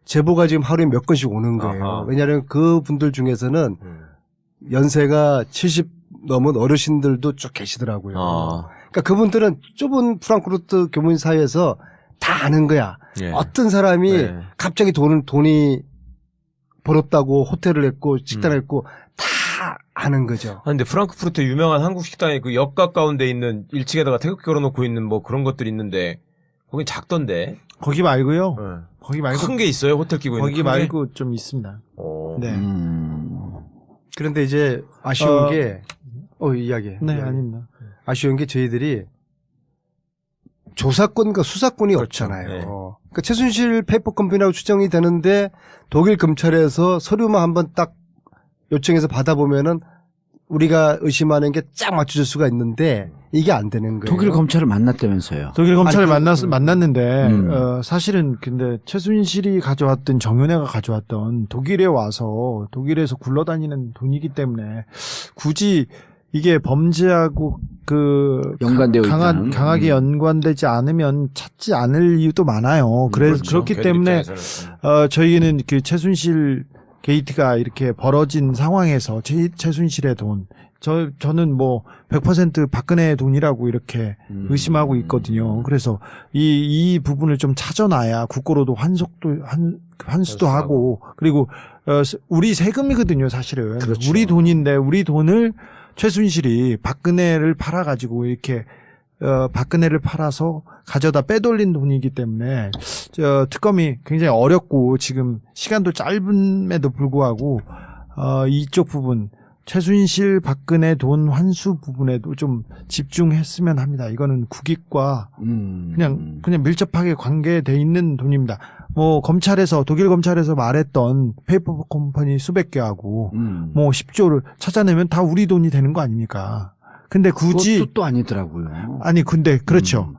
제보가 지금 하루에 몇 건씩 오는 거예요. 아하. 왜냐하면 그 분들 중에서는 연세가 70 넘은 어르신들도 쭉 계시더라고요. 그러니까 그분들은 좁은 프랑크푸르트 교민 사회에서 다 아는 거야. 예. 어떤 사람이 네. 갑자기 돈이 벌었다고 호텔을 했고 식당을 했고 다 아는 거죠. 아, 근데 프랑크푸르트 유명한 한국 식당에 그 역 가까운 데 있는 1층에다가 태극기 걸어놓고 있는 뭐 그런 것들이 있는데 거긴 작던데. 거기 말고요. 네. 거기 말고 큰 게 있어요? 호텔 끼고 있는 거기 큰 게? 말고 좀 있습니다. 어. 네. 그런데 이제 아쉬운 게 이야기해. 네, 아닙니다. 아쉬운 게 저희들이 조사권과 수사권이 그렇죠. 없잖아요. 네. 그러니까 최순실 페이퍼 컴퍼니라고 추정이 되는데 독일 검찰에서 서류만 한번 딱 요청해서 받아보면은 우리가 의심하는 게 쫙 맞춰줄 수가 있는데 이게 안 되는 거예요. 독일 검찰을 만났다면서요. 독일 검찰을 아니, 만났는데 음. 사실은 근데 최순실이 가져왔던 정윤회가 가져왔던 독일에 와서 독일에서 굴러다니는 돈이기 때문에 굳이 이게 범죄하고 그 연관되어 있다는. 강하게 연관되지 않으면 찾지 않을 이유도 많아요. 그래서 그렇죠. 그렇기 걔들 때문에 입장에서는. 저희는 그 최순실 게이트가 이렇게 벌어진 상황에서 최순실의 돈 저는 뭐 100% 박근혜의 돈이라고 이렇게 의심하고 있거든요. 그래서 이 부분을 좀 찾아놔야 국고로도 환수도 하고 그리고 우리 세금이거든요, 사실은. 그렇죠. 우리 돈인데 우리 돈을 최순실이 박근혜를 팔아가지고 이렇게 박근혜를 팔아서 가져다 빼돌린 돈이기 때문에 특검이 굉장히 어렵고 지금 시간도 짧음에도 불구하고 이쪽 부분 최순실 박근혜 돈 환수 부분에도 좀 집중했으면 합니다. 이거는 국익과 그냥 밀접하게 관계돼 있는 돈입니다. 뭐 독일 검찰에서 말했던 페이퍼 컴퍼니 수백 개하고 뭐 10조를 찾아내면 다 우리 돈이 되는 거 아닙니까? 근데 굳이 그것도 또 아니더라고요. 아니 근데 그렇죠.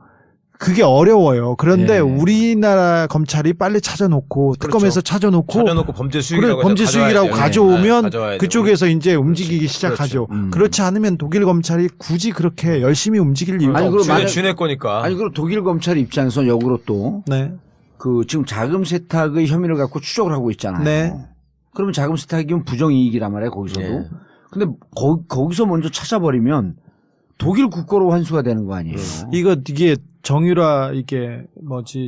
그게 어려워요. 그런데 예. 우리나라 검찰이 빨리 찾아놓고 특검에서 찾아놓고 범죄 수익이라고 범죄 수익이라고 가져오면 가져와야죠. 그쪽에서 이제 움직이기 시작하죠. 그렇죠. 그렇지 않으면 독일 검찰이 굳이 그렇게 열심히 움직일 이유가 아니, 없어요. 그리고 주네 거니까. 아니 그리고 독일 검찰 입장에서 역으로 또 네. 그 지금 자금 세탁의 혐의를 갖고 추적을 하고 있잖아요. 네. 그러면 자금 세탁이면 부정이익이란 말이에요, 거기서도. 예. 근데 거기서 먼저 찾아버리면 독일 국고로 환수가 되는 거 아니에요. 이게 정유라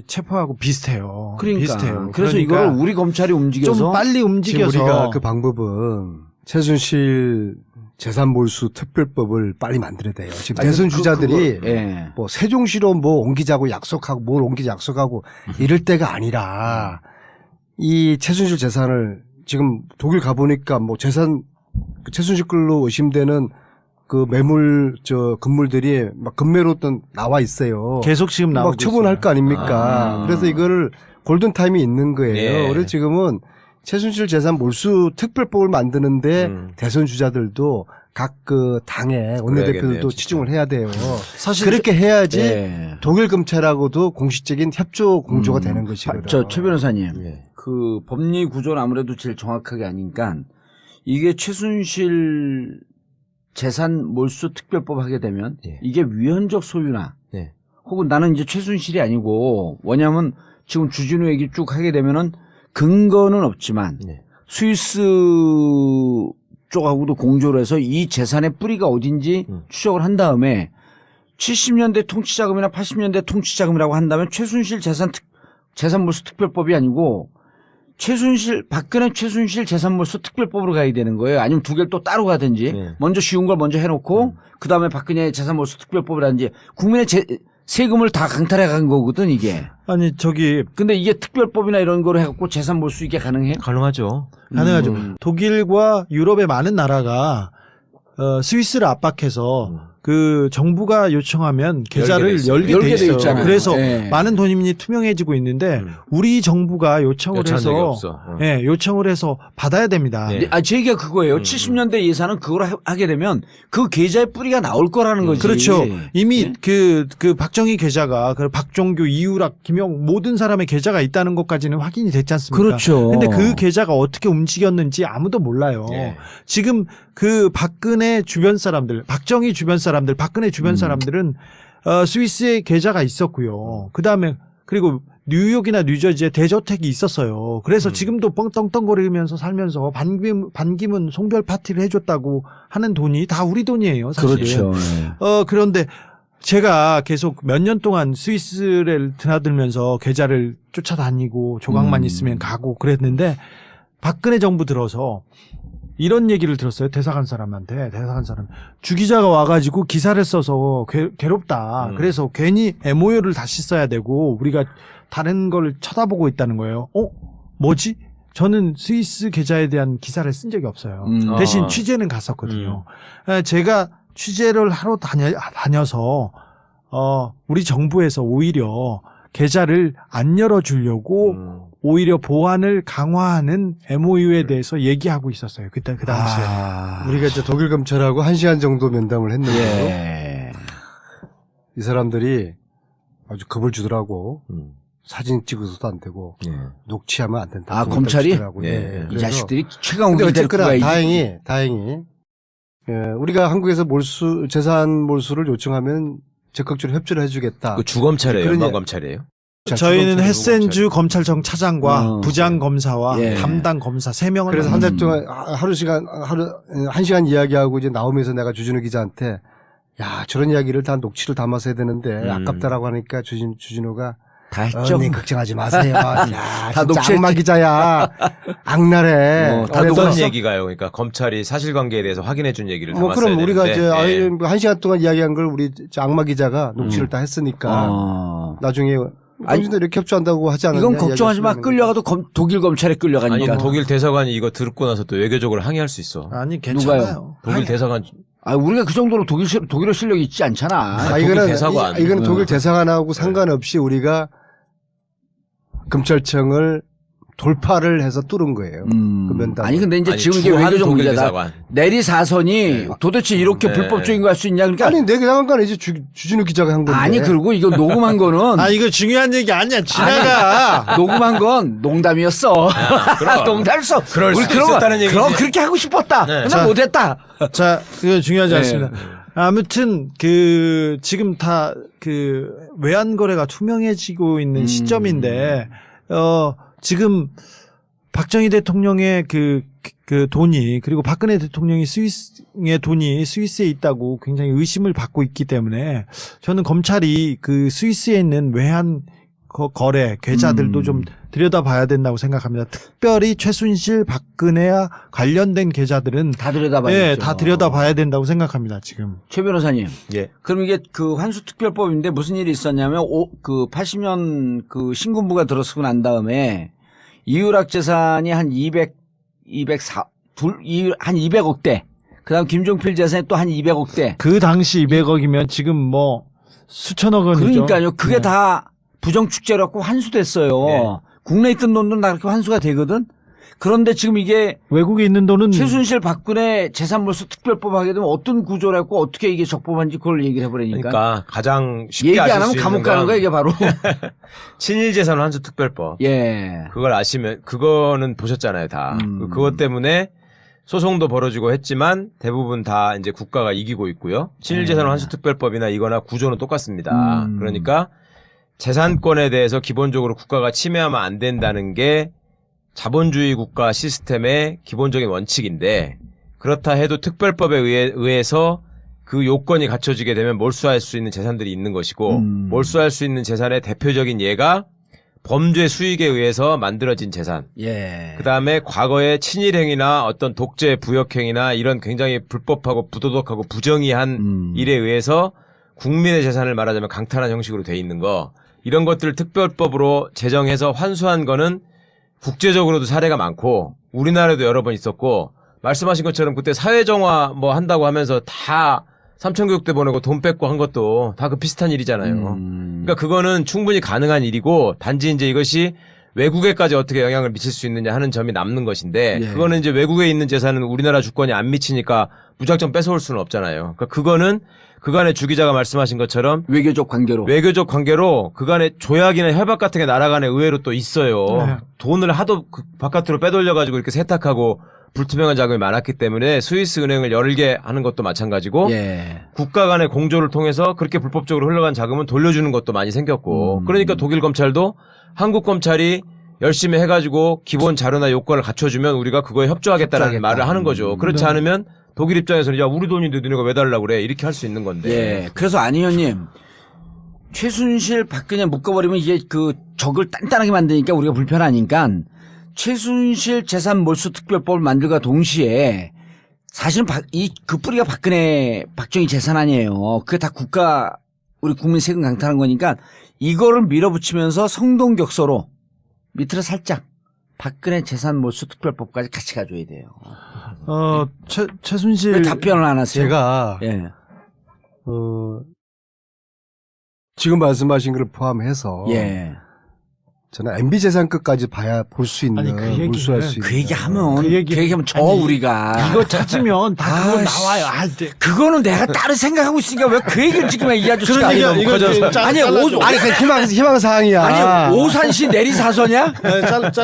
체포하고 비슷해요. 그러니까. 비슷해요. 그래서 그러니까 이걸 우리 검찰이 움직여서 좀 빨리 지금 움직여서 우리가 그 방법은 최순실 재산 몰수 특별법을 빨리 만들어야 돼요. 지금 아니, 대선 주자들이 예. 뭐 세종시로 뭐 옮기자고 약속하고 뭘 옮기자 약속하고 이럴 때가 아니라 이 최순실 재산을 지금 독일 가보니까 뭐 재산 최순실 걸로 의심되는 그 건물들이 막 금매로 또 나와 있어요. 계속 지금 나오고 막 처분할 있어요. 거 아닙니까? 그래서 이거를 골든타임이 있는 거예요. 예. 그래서 지금은 최순실 재산 몰수 특별법을 만드는데 대선 주자들도 각 그 당의 원내대표들도 그래야겠네요, 치중을 해야 돼요. 사실 그렇게 해야지 예. 독일 검찰하고도 공식적인 협조 공조가 되는 것이거든요. 최 변호사님, 예. 그 법리 구조는 아무래도 제일 정확하게 아니까 이게 최순실 재산 몰수 특별법 하게 되면 예. 이게 위헌적 소유나 예. 혹은 나는 이제 최순실이 아니고 뭐냐면 지금 주진우 얘기 쭉 하게 되면은 근거는 없지만 네. 스위스 쪽하고도 공조를 해서 이 재산의 뿌리가 어딘지 추적을 한 다음에 70년대 통치자금이나 80년대 통치자금이라고 한다면 최순실 재산몰수 특별법이 아니고 박근혜 최순실 재산몰수 특별법으로 가야 되는 거예요. 아니면 두 개를 또 따로 가든지 네. 먼저 쉬운 걸 먼저 해놓고 그다음에 박근혜 재산몰수 특별법이라든지 국민의 세금을 다 강탈해 간 거거든 이게. 아니 저기 근데 이게 특별법이나 이런 거로 해갖고 재산몰수 이게 가능해? 가능하죠. 가능하죠. 독일과 유럽의 많은 나라가 스위스를 압박해서 그 정부가 요청하면 계좌를 열게 돼 있어요. 있잖아요. 그래서 네. 많은 돈이 투명해지고 있는데 우리 정부가 요청을 여차한 적이 해서 없어. 예, 요청을 해서 받아야 됩니다. 네. 제 얘기가 그거예요. 70년대 예산은 그걸 하게 되면 그 계좌의 뿌리가 나올 거라는 거지. 그렇죠. 이미 네? 그 박정희 계좌가 그 박종규, 이우락, 김영 모든 사람의 계좌가 있다는 것까지는 확인이 됐지 않습니까? 그렇죠. 근데 그 계좌가 어떻게 움직였는지 아무도 몰라요. 예. 지금 그 박근혜 주변 사람들, 박정희 주변 사람들, 박근혜 주변 사람들은 스위스에 계좌가 있었고요. 그다음에 그리고 뉴욕이나 뉴저지에 대저택이 있었어요. 그래서 지금도 뻥떵떵거리면서 살면서 반기문 송별 파티를 해줬다고 하는 돈이 다 우리 돈이에요. 사실. 그렇죠. 그런데 제가 계속 몇 년 동안 스위스를 드나들면서 계좌를 쫓아다니고 조각만 있으면 가고 그랬는데 박근혜 정부 들어서 이런 얘기를 들었어요. 대사관 사람한테. 주 기자가 와가지고 기사를 써서 괴롭다. 그래서 괜히 MOU를 다시 써야 되고 우리가 다른 걸 쳐다보고 있다는 거예요. 뭐지? 저는 스위스 계좌에 대한 기사를 쓴 적이 없어요. 대신 취재는 갔었거든요. 제가 취재를 하러 다녀서 우리 정부에서 오히려 계좌를 안 열어주려고 오히려 보안을 강화하는 MOU에 대해서 얘기하고 있었어요. 그 당시에. 우리가 이제 독일 검찰하고 1시간 정도 면담을 했는데 예. 이 사람들이 아주 겁을 주더라고. 사진 찍어서도 안 되고 예. 녹취하면 안 된다. 아, 검찰이? 예. 이 자식들이 최강욱이 근데 데리고 어쨌거나 가야지. 다행히 우리가 한국에서 재산 몰수를 요청하면 적극적으로 협조를 해주겠다. 그 주검찰이에요. 그러냐. 연방검찰이에요. 저희는 헤센주 검찰청 차장과 부장 검사와 예. 담당 검사 3명을 그래서 한 달 동안 하루 1시간 이야기하고 이제 나오면서 내가 주진우 기자한테 야 저런 이야기를 다 녹취를 담아서 해야 되는데 아깝다라고 하니까 주진우가 다 했죠. 언니 걱정하지 마세요. 야, 다 진짜 녹취했지. 악마 기자야. 악랄해. 다 그래서 어떤 얘기가요? 그러니까 검찰이 사실관계에 대해서 확인해 준 얘기를 뭐 담았어야 그럼 우리가 되는데. 이제 예. 1시간 동안 이야기한 걸 우리 악마 기자가 녹취를 다 했으니까 나중에 당신도 이렇게 협조한다고 하지 않았냐. 이건 걱정하지 마. 이야기했으면 끌려가도 독일 검찰에 아니 끌려가니까. 독일 대사관이 이거 듣고 나서 또 외교적으로 항의할 수 있어. 아니 괜찮아요. 누가요? 독일 대사관 우리가 그 정도로 독일어 실력이 있지 않잖아. 독일 대사관. 이거는 독일 대사관하고 상관없이 우리가 검찰청을 돌파를 해서 뚫은 거예요. 그 면담. 아니 근데 이제 아니, 지금 이게 주한 외교적 독일 문제다. 대사관. 내리 사선이 도대체 이렇게 네. 불법적인 거 할 수 있냐? 그러니까 아니 내 대사관은 이제 주진우 기자가 한 건데. 아니 그리고 이거 녹음한 거는 이거 중요한 얘기 아니야. 지나가. 녹음한 건 농담이었어. 그럼. 농담했어. 그럴 우리 수도 그런 거- 있었다는 얘기지. 그럼 그렇게 하고 싶었다. 네. 근데 자. 못했다. 자, 그거 중요하지 네. 않습니다. 아무튼 지금 다 외환 거래가 투명해지고 있는 시점인데 지금 박정희 대통령의 그 돈이 그리고 박근혜 대통령이 스위스의 돈이 스위스에 있다고 굉장히 의심을 받고 있기 때문에 저는 검찰이 그 스위스에 있는 외환 거래 계좌들도 좀 들여다봐야 된다고 생각합니다. 특별히 최순실, 박근혜와 관련된 계좌들은 다 들여다봐야죠. 다 들여다봐야 된다고 생각합니다. 지금. 최 변호사님. 예. 그럼 이게 그 환수특별법인데 무슨 일이 있었냐면 80년 그 신군부가 들어서고 난 다음에 이유락 재산이 한 200억대. 그다음 김종필 재산이 또 한 200억대. 그 당시 200억이면 지금 뭐 수천억 원이죠. 그러니까요. 그게 네. 다 부정축제라고 환수됐어요. 네. 국내에 있던 돈도 다 그렇게 환수가 되거든. 그런데 지금 이게 외국에 있는 돈은 최순실 박근혜 재산몰수 특별법 하게 되면 어떤 구조라고 어떻게 이게 적법한지 그걸 얘기를 해버리니까. 그러니까 가장 쉽게 얘기 안 아실 하면 수 감옥 있는 가는 건 거야 이게 바로. 친일재산 환수 특별법. 예. 그걸 아시면 그거는 보셨잖아요, 다. 그것 때문에 소송도 벌어지고 했지만 대부분 다 이제 국가가 이기고 있고요. 친일재산 환수 특별법이나 이거나 구조는 똑같습니다. 그러니까 재산권에 대해서 기본적으로 국가가 침해하면 안 된다는 게 자본주의 국가 시스템의 기본적인 원칙인데 그렇다 해도 특별법에 의해서 그 요건이 갖춰지게 되면 몰수할 수 있는 재산들이 있는 것이고 몰수할 수 있는 재산의 대표적인 예가 범죄 수익에 의해서 만들어진 재산. 예. 그다음에 과거의 친일행위나 어떤 독재 부역행위나 이런 굉장히 불법하고 부도덕하고 부정의한 일에 의해서 국민의 재산을 말하자면 강탈한 형식으로 돼 있는 거 이런 것들을 특별법으로 제정해서 환수한 거는 국제적으로도 사례가 많고 우리나라에도 여러 번 있었고 말씀하신 것처럼 그때 사회정화 뭐 한다고 하면서 다 삼천교육대 보내고 돈 뺏고 한 것도 다 그 비슷한 일이잖아요. 그러니까 그거는 충분히 가능한 일이고 단지 이제 이것이 외국에까지 어떻게 영향을 미칠 수 있느냐 하는 점이 남는 것인데 예. 그거는 이제 외국에 있는 재산은 우리나라 주권이 안 미치니까 무작정 뺏어올 수는 없잖아요. 그러니까 그거는 그간의 주 기자가 말씀하신 것처럼 외교적 관계로 그간의 조약이나 협약 같은 게 나라 간에 의외로 또 있어요. 네. 돈을 하도 그 바깥으로 빼돌려가지고 이렇게 세탁하고 불투명한 자금이 많았기 때문에 스위스 은행을 열게 하는 것도 마찬가지고 예. 국가 간의 공조를 통해서 그렇게 불법적으로 흘러간 자금은 돌려주는 것도 많이 생겼고 그러니까 독일 검찰도 한국 검찰이 열심히 해가지고 기본 자료나 요건을 갖춰주면 우리가 그거에 협조하겠다라는 말을 하는 거죠. 그렇지 않으면 독일 입장에서는 야 우리 돈인데 너네가 왜 달라고 그래 이렇게 할 수 있는 건데. 예. 그래서 안 의원님 최순실 박근혜 묶어버리면 이게 그 적을 단단하게 만드니까 우리가 불편하니까 최순실 재산 몰수 특별법을 만들과 동시에 사실은 그 뿌리가 박정희 재산 아니에요. 그게 다 국가 우리 국민 세금 강탈한 거니까 이거를 밀어붙이면서 성동격서로 밑으로 살짝 박근혜 재산 몰수 특별법까지 같이 가줘야 돼요. 최순실 왜 답변을 안 하세요? 제가 예. 지금 말씀하신 걸 포함해서 예. 저는 MB 재산끝까지 봐야 볼 수 있는 아니, 그 얘기는 몰수할 수 있는 그 얘기하면 그 얘기하면 저 아니, 우리가 이거 찾으면 다 그거 아이씨. 나와요. 그거는 내가 따로 생각하고 있으니까 왜 그 얘기를 지금 이 아저씨가 그런 얘기가 너무 이거 커져서. 아니 아니 희망 사항이야. 아니 오산시 내리사서냐?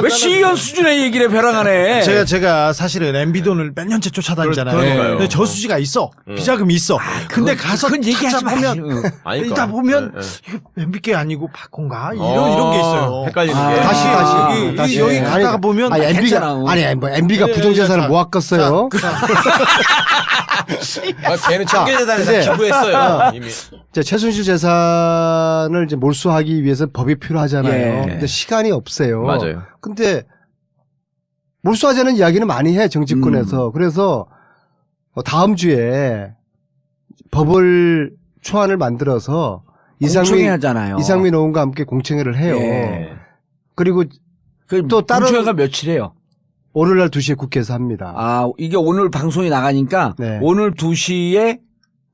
왜 시의원 수준의 얘기를 벼랑하네. 제가 사실은 MB 돈을 몇 년째 쫓아다니잖아요. 그러니까요. 근데 저수지가 있어. 비자금이 있어. 근데 가서 그건 얘기하지 찾아보면 마시고. 아니까. 이따 보면 네, 네. 이거 MB 게 아니고 박콘가 이런 게 있어요. 헷갈리는 아, 게. 다시 여기 가다가 보면 아니 MB가 괜찮아. 아니 뭐 MB가 부정재산을 모았겠어요. 걔는 청계재단에서 근데- 기부했어요. 이미. 이제 최순실 재산을 이제 몰수하기 위해서 법이 필요하잖아요. 예. 근데 시간이 없어요. 맞아요. 근데 몰수하자는 이야기는 많이 해 정치권에서. 그래서 다음 주에 법을 초안을 만들어서 공청회하잖아요. 이상민 의원과 함께 공청회를 해요. 예. 그리고 또 또 다른- 공청회가 며칠이에요? 월요일날 2시에 국회에서 합니다. 아 이게 오늘 방송이 나가니까 네. 오늘 2시에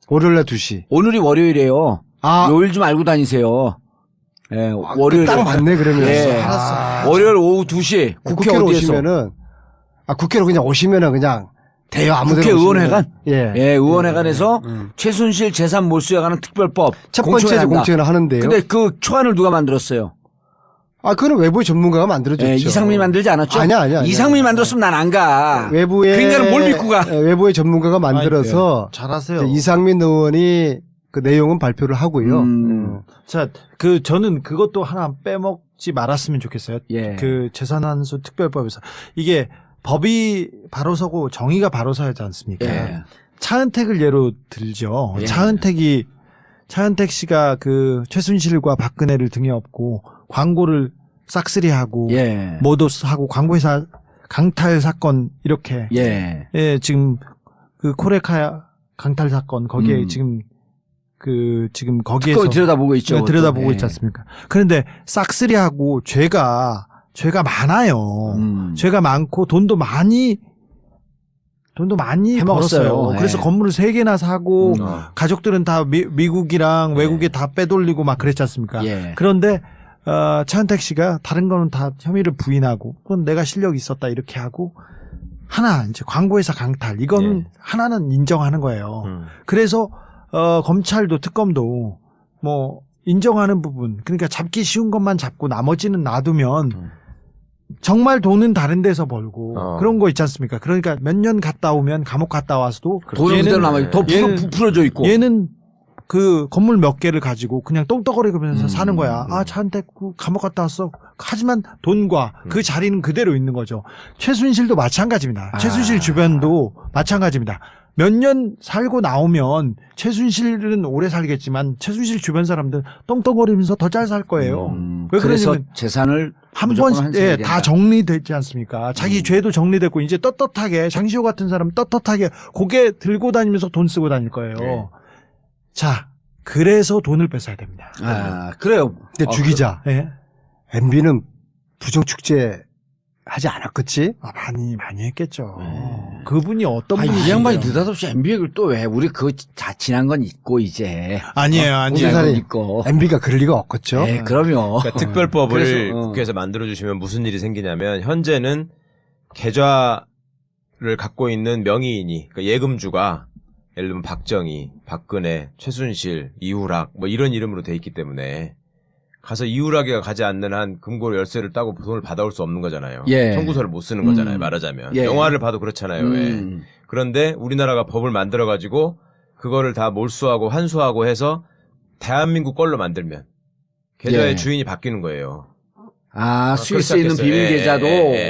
월요일날 2시. 오늘이 월요일이에요. 아, 요일 좀 알고 다니세요. 예, 월요일 딱 맞네 그러면. 예. 월요일 오후 2시 국회 국회로 어디에서? 오시면은 국회로 그냥 오시면은 그냥 돼요. 아무데나 국회 오시면은. 의원회관? 예. 예, 의원회관에서 최순실 재산 몰수에 관한 특별법 첫 번째 공청회 한다. 공청회를 하는데요. 근데 그 초안을 누가 만들었어요? 그거는 외부의 전문가가 만들어줬죠. 예, 이상민이 만들지 않았죠? 아니야. 이상민이 만들었으면 난 안 가. 외부의 그 인간은 뭘 믿고 가? 외부의 전문가가 만들어서 잘하세요. 이제 이상민 의원이 그 내용은 발표를 하고요. 자, 저는 그것도 하나 빼먹지 말았으면 좋겠어요. 예. 그 재산환수 특별법에서 이게 법이 바로 서고 정의가 바로 서야지 않습니까? 예. 차은택을 예로 들죠. 예. 차은택 씨가 그 최순실과 박근혜를 등에 업고 광고를 싹쓸이하고 예. 모도스하고 광고회사 강탈 사건 이렇게 예. 지금 그 코레카 강탈 사건 거기에 지금 거기에서 그거 들여다보고 있죠. 네, 들여다보고 예. 있지 않습니까? 그런데 싹쓸이하고 죄가 많아요. 죄가 많고 돈도 많이 해먹었어요. 벌었어요. 예. 그래서 건물을 3개나 사고 가족들은 다 미국이랑 외국에 다 빼돌리고 막 그랬지 않습니까? 예. 그런데 차은택 씨가 다른 거는 다 혐의를 부인하고 그건 내가 실력이 있었다 이렇게 하고 하나 이제 광고회사 강탈 이거는 예. 하나는 인정하는 거예요. 그래서 검찰도 특검도 뭐 인정하는 부분 그러니까 잡기 쉬운 것만 잡고 나머지는 놔두면 정말 돈은 다른 데서 벌고 그런 거 있지 않습니까? 그러니까 몇 년 갔다 오면 감옥 갔다 와서도 돈은 그대로 남아 더 얘는- 풀어져 있고. 얘는 그 건물 몇 개를 가지고 그냥 똥떡거리면서 사는 거야. 아, 차 한 대 감옥 갔다 왔어. 하지만 돈과 그 자리는 그대로 있는 거죠. 최순실도 마찬가지입니다. 최순실 주변도 마찬가지입니다. 몇 년 살고 나오면 최순실은 오래 살겠지만 최순실 주변 사람들 똥떡거리면서 더 잘 살 거예요. 왜 그래서 그러냐면 재산을 한 무조건 번씩 한승해야 된다. 다 정리됐지 않습니까? 자기 죄도 정리됐고 이제 떳떳하게 장시호 같은 사람 떳떳하게 고개 들고 다니면서 돈 쓰고 다닐 거예요. 네. 자, 그래서 돈을 뺏어야 됩니다. 아, 그래요. 근데 주 기자, 예. MB는 부정축제 하지 않았겠지? 많이 했겠죠. 그분이 어떤 이 분이신데요? 양반이 느닷없이 MB 얘기를 또 왜? 우리 그거 다 지난 건 잊고 이제. 아니에요. 지난 건 세상에 잊고. MB가 그럴 리가 없겠죠? 네, 그럼요. 그러니까 특별법을 그래서, 국회에서 만들어주시면 무슨 일이 생기냐면 현재는 계좌를 갖고 있는 명의인이 그러니까 예금주가 예를 들면 박정희, 박근혜, 최순실, 이후락 뭐 이런 이름으로 돼 있기 때문에 가서 이후락이가 가지 않는 한 금고 열쇠를 따고 돈을 받아올 수 없는 거잖아요. 예. 청구서를 못 쓰는 거잖아요. 말하자면. 예. 영화를 봐도 그렇잖아요. 왜. 그런데 우리나라가 법을 만들어가지고 그거를 다 몰수하고 환수하고 해서 대한민국 걸로 만들면 계좌의 예. 주인이 바뀌는 거예요. 아, 스위스에 있는 그렇지 않겠어요? 비밀 계좌도.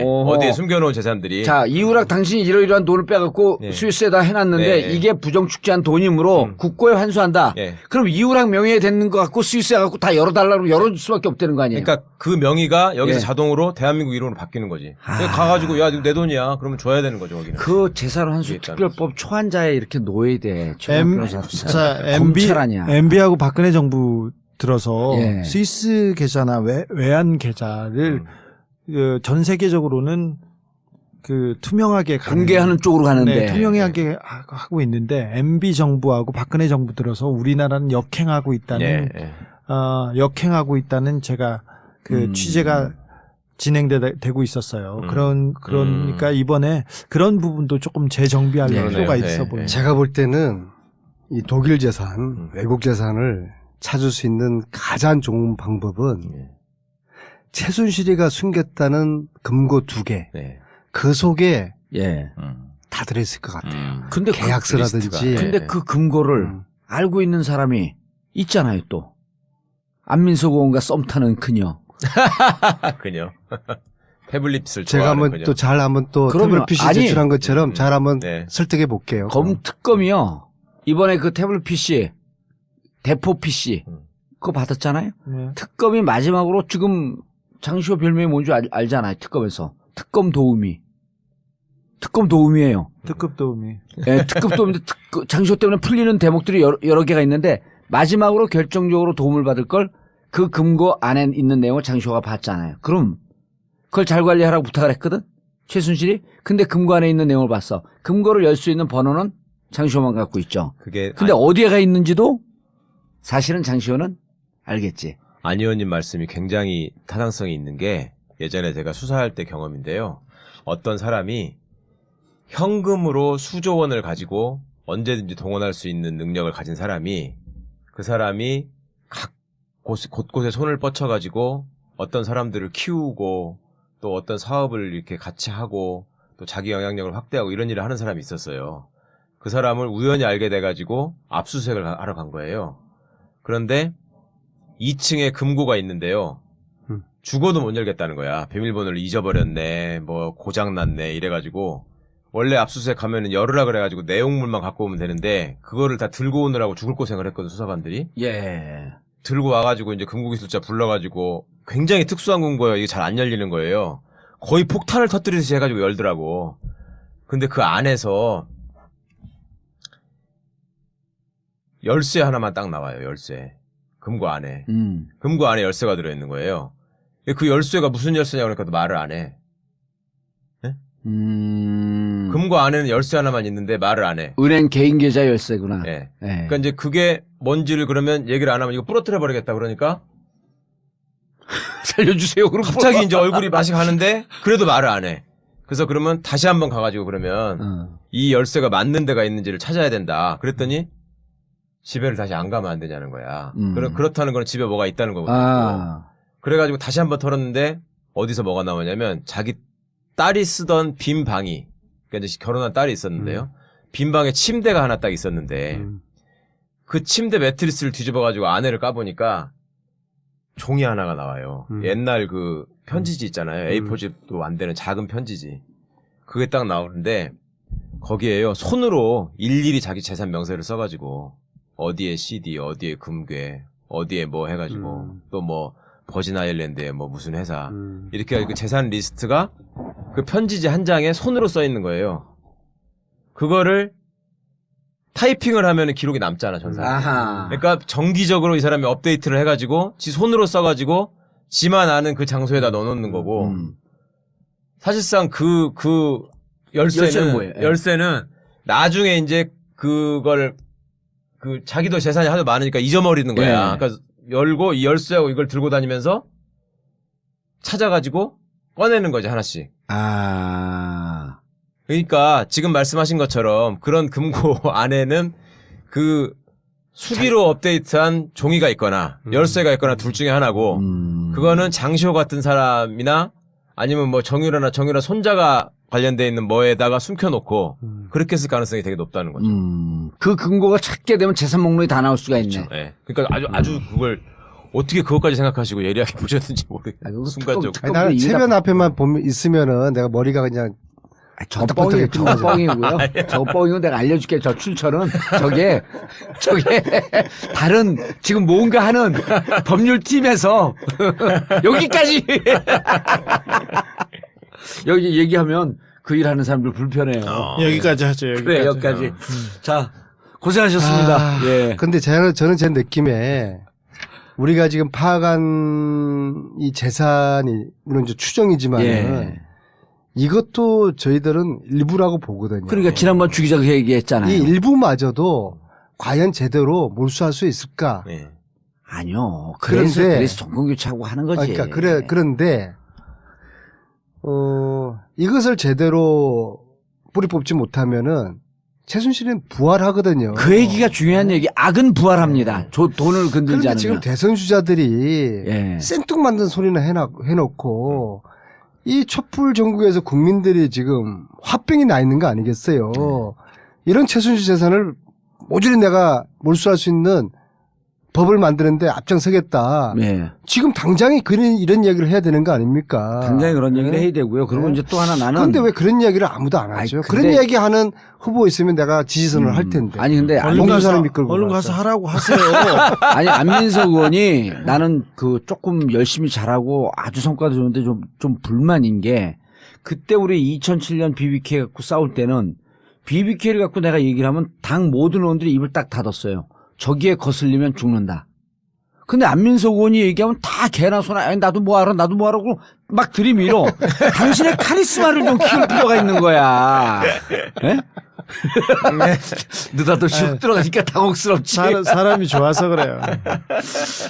어허. 어디에 숨겨놓은 재산들이. 자, 이후락 당신이 이러이러한 돈을 빼갖고 네. 스위스에다 해놨는데 네. 이게 부정축제한 돈이므로 국고에 환수한다. 예. 그럼 이후락 명의에 되는 것 같고 스위스에 갖고 다 열어달라고 열어줄 수밖에 없다는 거 아니에요? 그러니까 그 명의가 여기서 예. 자동으로 대한민국 이름으로 바뀌는 거지. 가가지고 야, 이거 내 돈이야. 그러면 줘야 되는 거죠, 거기는. 그 재산 환수 이게 특별법 초안자에 이렇게 놓여야 돼. 자, 검찰 아니야. MB하고 박근혜 정부 들어서 예. 스위스 계좌나 외환 계좌를 전 세계적으로는 그 투명하게 공개하는 쪽으로 가는데. 네, 투명하게 하고 있는데 MB 정부하고 박근혜 정부 들어서 우리나라는 역행하고 있다는 예, 예. 역행하고 있다는 제가 그 취재가 진행되고 있었어요. 그러니까 이번에 그런 부분도 조금 재정비할 필요가 네, 있어 네, 보입니다. 제가 볼 때는 이 독일 재산, 외국 재산을 찾을 수 있는 가장 좋은 방법은 최순실이가 숨겼다는 금고 2개. 네. 그 속에 예. 다 들어있을 것 같아요. 근데 계약서라든지. 리스트가. 근데 그 금고를 알고 있는 사람이 있잖아요, 또. 안민석 의원과 썸 타는 그녀. 그녀. 태블릿을 제가 좋아하는 한번 그녀. 또 잘 한번 또 그러면 태블릿 PC 아니, 제출한 것처럼 잘 한번 네. 설득해 볼게요. 특검이요. 이번에 그 태블릿 PC, 대포 PC, 그거 받았잖아요? 네. 특검이 마지막으로 지금 장시호 별명이 뭔지 알잖아요, 특검에서. 특검 도우미. 특검 도우미예요. 특급 도우미. 예, 특급 도우미인데 장시호 때문에 풀리는 대목들이 여러 개가 있는데 마지막으로 결정적으로 도움을 받을 걸 그 금고 안에 있는 내용을 장시호가 봤잖아요. 그럼 그걸 잘 관리하라고 부탁을 했거든? 최순실이? 근데 금고 안에 있는 내용을 봤어. 금고를 열 수 있는 번호는 장시호만 갖고 있죠. 그게 근데 어디에 가 있는지도 사실은 장시호는 알겠지. 안 의원님 말씀이 굉장히 타당성이 있는 게 예전에 제가 수사할 때 경험인데요. 어떤 사람이 현금으로 수조 원을 가지고 언제든지 동원할 수 있는 능력을 가진 사람이 그 사람이 각 곳곳에 손을 뻗쳐가지고 어떤 사람들을 키우고 또 어떤 사업을 이렇게 같이 하고 또 자기 영향력을 확대하고 이런 일을 하는 사람이 있었어요. 그 사람을 우연히 알게 돼가지고 압수수색을 하러 간 거예요. 그런데 2층에 금고가 있는데요. 죽어도 못 열겠다는 거야. 비밀번호를 잊어버렸네, 뭐 고장났네 이래가지고 원래 압수수색 가면은 열으라 그래가지고 내용물만 갖고 오면 되는데 그거를 다 들고 오느라고 죽을 고생을 했거든 수사관들이. 예. 들고 와가지고 이제 금고기술자 불러가지고 굉장히 특수한 금고예요. 이게 잘 안 열리는 거예요. 거의 폭탄을 터뜨리듯이 해가지고 열더라고. 근데 그 안에서 열쇠 하나만 딱 나와요. 열쇠. 금고 안에. 금고 안에 열쇠가 들어있는 거예요. 그 열쇠가 무슨 열쇠냐고 그러니까 또 말을 안 해. 네? 금고 안에는 열쇠 하나만 있는데 말을 안 해. 은행 개인 계좌 열쇠구나. 예. 예. 그러니까 이제 그게 뭔지를 그러면 얘기를 안 하면 이거 부러뜨려 버리겠다 그러니까 살려주세요. 그럼 갑자기 이제 얼굴이 맛이 가는데 그래도 말을 안 해. 그래서 그러면 다시 한번 가가지고 그러면 이 열쇠가 맞는 데가 있는지를 찾아야 된다. 그랬더니 집에를 다시 안 가면 안 되냐는 거야. 그렇다는 건 집에 뭐가 있다는 거거든요. 그래가지고 다시 한번 털었는데 어디서 뭐가 나오냐면 자기 딸이 쓰던 빈 방이, 그러니까 이제 결혼한 딸이 있었는데요. 빈 방에 침대가 하나 딱 있었는데 그 침대 매트리스를 뒤집어가지고 안에를 까보니까 종이 하나가 나와요. 옛날 그 편지지 있잖아요. A4집도 안 되는 작은 편지지. 그게 딱 나오는데 거기에요. 손으로 일일이 자기 재산 명세를 써가지고 어디에 CD, 어디에 금괴, 어디에 뭐 해가지고 또 뭐 버진 아일랜드에 뭐 무슨 회사 이렇게 그 재산 리스트가 그 편지지 한 장에 손으로 써 있는 거예요. 그거를 타이핑을 하면 기록이 남잖아, 전사. 아하. 그러니까 정기적으로 이 사람이 업데이트를 해가지고 지 손으로 써가지고 지만 아는 그 장소에다 넣어놓는 거고 사실상 그 열쇠는 열쇠는 뭐예요? 예. 열쇠는 나중에 이제 그걸 그 자기도 재산이 하도 많으니까 잊어버리는 거야. 예. 그러니까 열고 이 열쇠하고 이걸 들고 다니면서 찾아가지고 꺼내는 거지 하나씩. 아. 그러니까 지금 말씀하신 것처럼 그런 금고 안에는 그 수기로 업데이트한 종이가 있거나 열쇠가 있거나 둘 중에 하나고 그거는 장시호 같은 사람이나 아니면 뭐 정유라나 정유라 손자가 관련돼 있는 뭐에다가 숨겨놓고 그렇게 했을 가능성이 되게 높다는 거죠. 그 근거가 찾게 되면 재산 목록이 다 나올 수가 있네. 네. 그러니까 아주 그걸 어떻게 그것까지 생각하시고 예리하게 보셨는지 모르겠어요. 순간적으로. 아니, 나는 체면 앞에만 보면 있으면은 내가 머리가 그냥 저 뻥이에요. 저 뻥이고요. 저 뻥이고 내가 알려줄게. 저 출처는 저게 다른 지금 뭔가 하는 법률팀에서 여기까지 여기 얘기하면 그 일하는 사람들 불편해요. 여기까지 하죠. 여기까지. 그래 여기까지. 자 고생하셨습니다. 예. 근데 저는 제 느낌에 우리가 지금 파악한 이 재산이 물론 이제 추정이지만은 예. 이것도 저희들은 일부라고 보거든요. 그러니까 지난번 주 기자가 얘기했잖아요. 이 일부마저도 과연 제대로 몰수할 수 있을까? 네. 아니요. 그런데- 그래서 정권 교체하고 하는 거지. 그러니까 그런데 이것을 제대로 뿌리 뽑지 못하면은 최순실은 부활하거든요. 그 얘기가 중요한 얘기. 악은 부활합니다. 돈을 건들지 그런데 않으면. 지금 대선 주자들이 예. 생뚱만든 소리나 해놓고 이 촛불 전국에서 국민들이 지금 화병이 나 있는 거 아니겠어요? 이런 최순실 재산을 모조리 내가 몰수할 수 있는 법을 만드는데 앞장서겠다. 예. 지금 당장에 이런 얘기를 해야 되는 거 아닙니까? 당장에 그런 얘기를 네. 해야 되고요. 그리고 네. 이제 또 하나 나는. 그런데 왜 그런 이야기를 아무도 안 아이, 하죠? 근데- 그런 이야기하는 후보 있으면 내가 지지선을 할 텐데. 아니 근데 얼른 공수사를 가서, 미끌고 얼른 갔어. 가서 하라고 하세요. 아니 안민석 의원이 나는 그 조금 열심히 잘하고 아주 성과도 좋은데 좀 불만인 게 그때 우리 2007년 BBK 갖고 싸울 때는 BBK를 갖고 내가 얘기를 하면 당 모든 의원들이 입을 딱 닫았어요. 저기에 거슬리면 죽는다. 근데 안민석 의원이 얘기하면 다 개나 소나 나도 뭐하러 그러고 막 들이밀어. 당신의 카리스마를 좀 키울 필요가 있는 거야. 예? 느닷없이 쑥 들어가니까 당혹스럽지. 사람이 좋아서 그래요.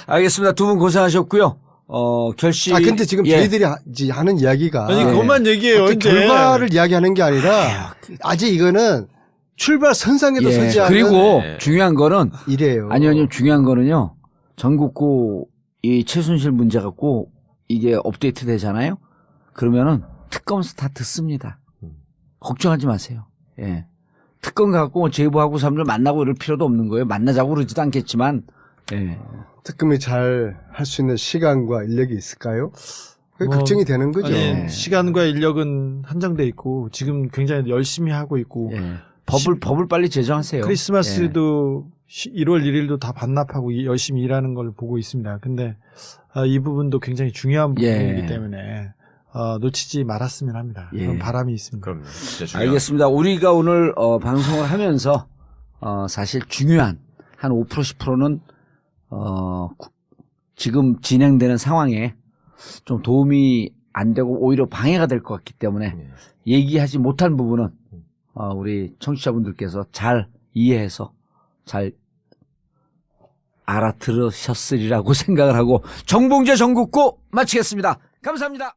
알겠습니다. 두 분 고생하셨고요. 결실. 근데 지금 예. 저희들이 하는 이야기가 아니, 그것만 얘기해요, 어떤 이제. 결과를 이야기하는 게 아니라 아직 이거는 출발 선상에도 예. 서지 않은 그리고 네. 중요한 거는 이래요. 아니요 중요한 거는요. 전국구 이 최순실 문제 갖고 이게 업데이트 되잖아요. 그러면은 특검에서 다 듣습니다. 걱정하지 마세요. 예. 특검 갖고 제보하고 사람들 만나고 이럴 필요도 없는 거예요. 만나자고 그러지도 않겠지만. 예. 특검이 잘 할 수 있는 시간과 인력이 있을까요? 그게 뭐, 걱정이 되는 거죠. 아니, 시간과 인력은 한정돼 있고 지금 굉장히 열심히 하고 있고 예. 법을 빨리 제정하세요. 크리스마스도 1월 1일도 다 반납하고 열심히 일하는 걸 보고 있습니다. 근데 이 부분도 굉장히 중요한 부분이기 예. 때문에 놓치지 말았으면 합니다. 예. 그런 바람이 있습니다. 그럼요. 진짜 중요한. 알겠습니다. 우리가 오늘 방송을 하면서 사실 중요한 한 5% 10%는 지금 진행되는 상황에 좀 도움이 안 되고 오히려 방해가 될 것 같기 때문에 예. 얘기하지 못한 부분은 우리 청취자분들께서 잘 이해해서 잘 알아들으셨으리라고 생각을 하고 정봉재 전국구 마치겠습니다. 감사합니다.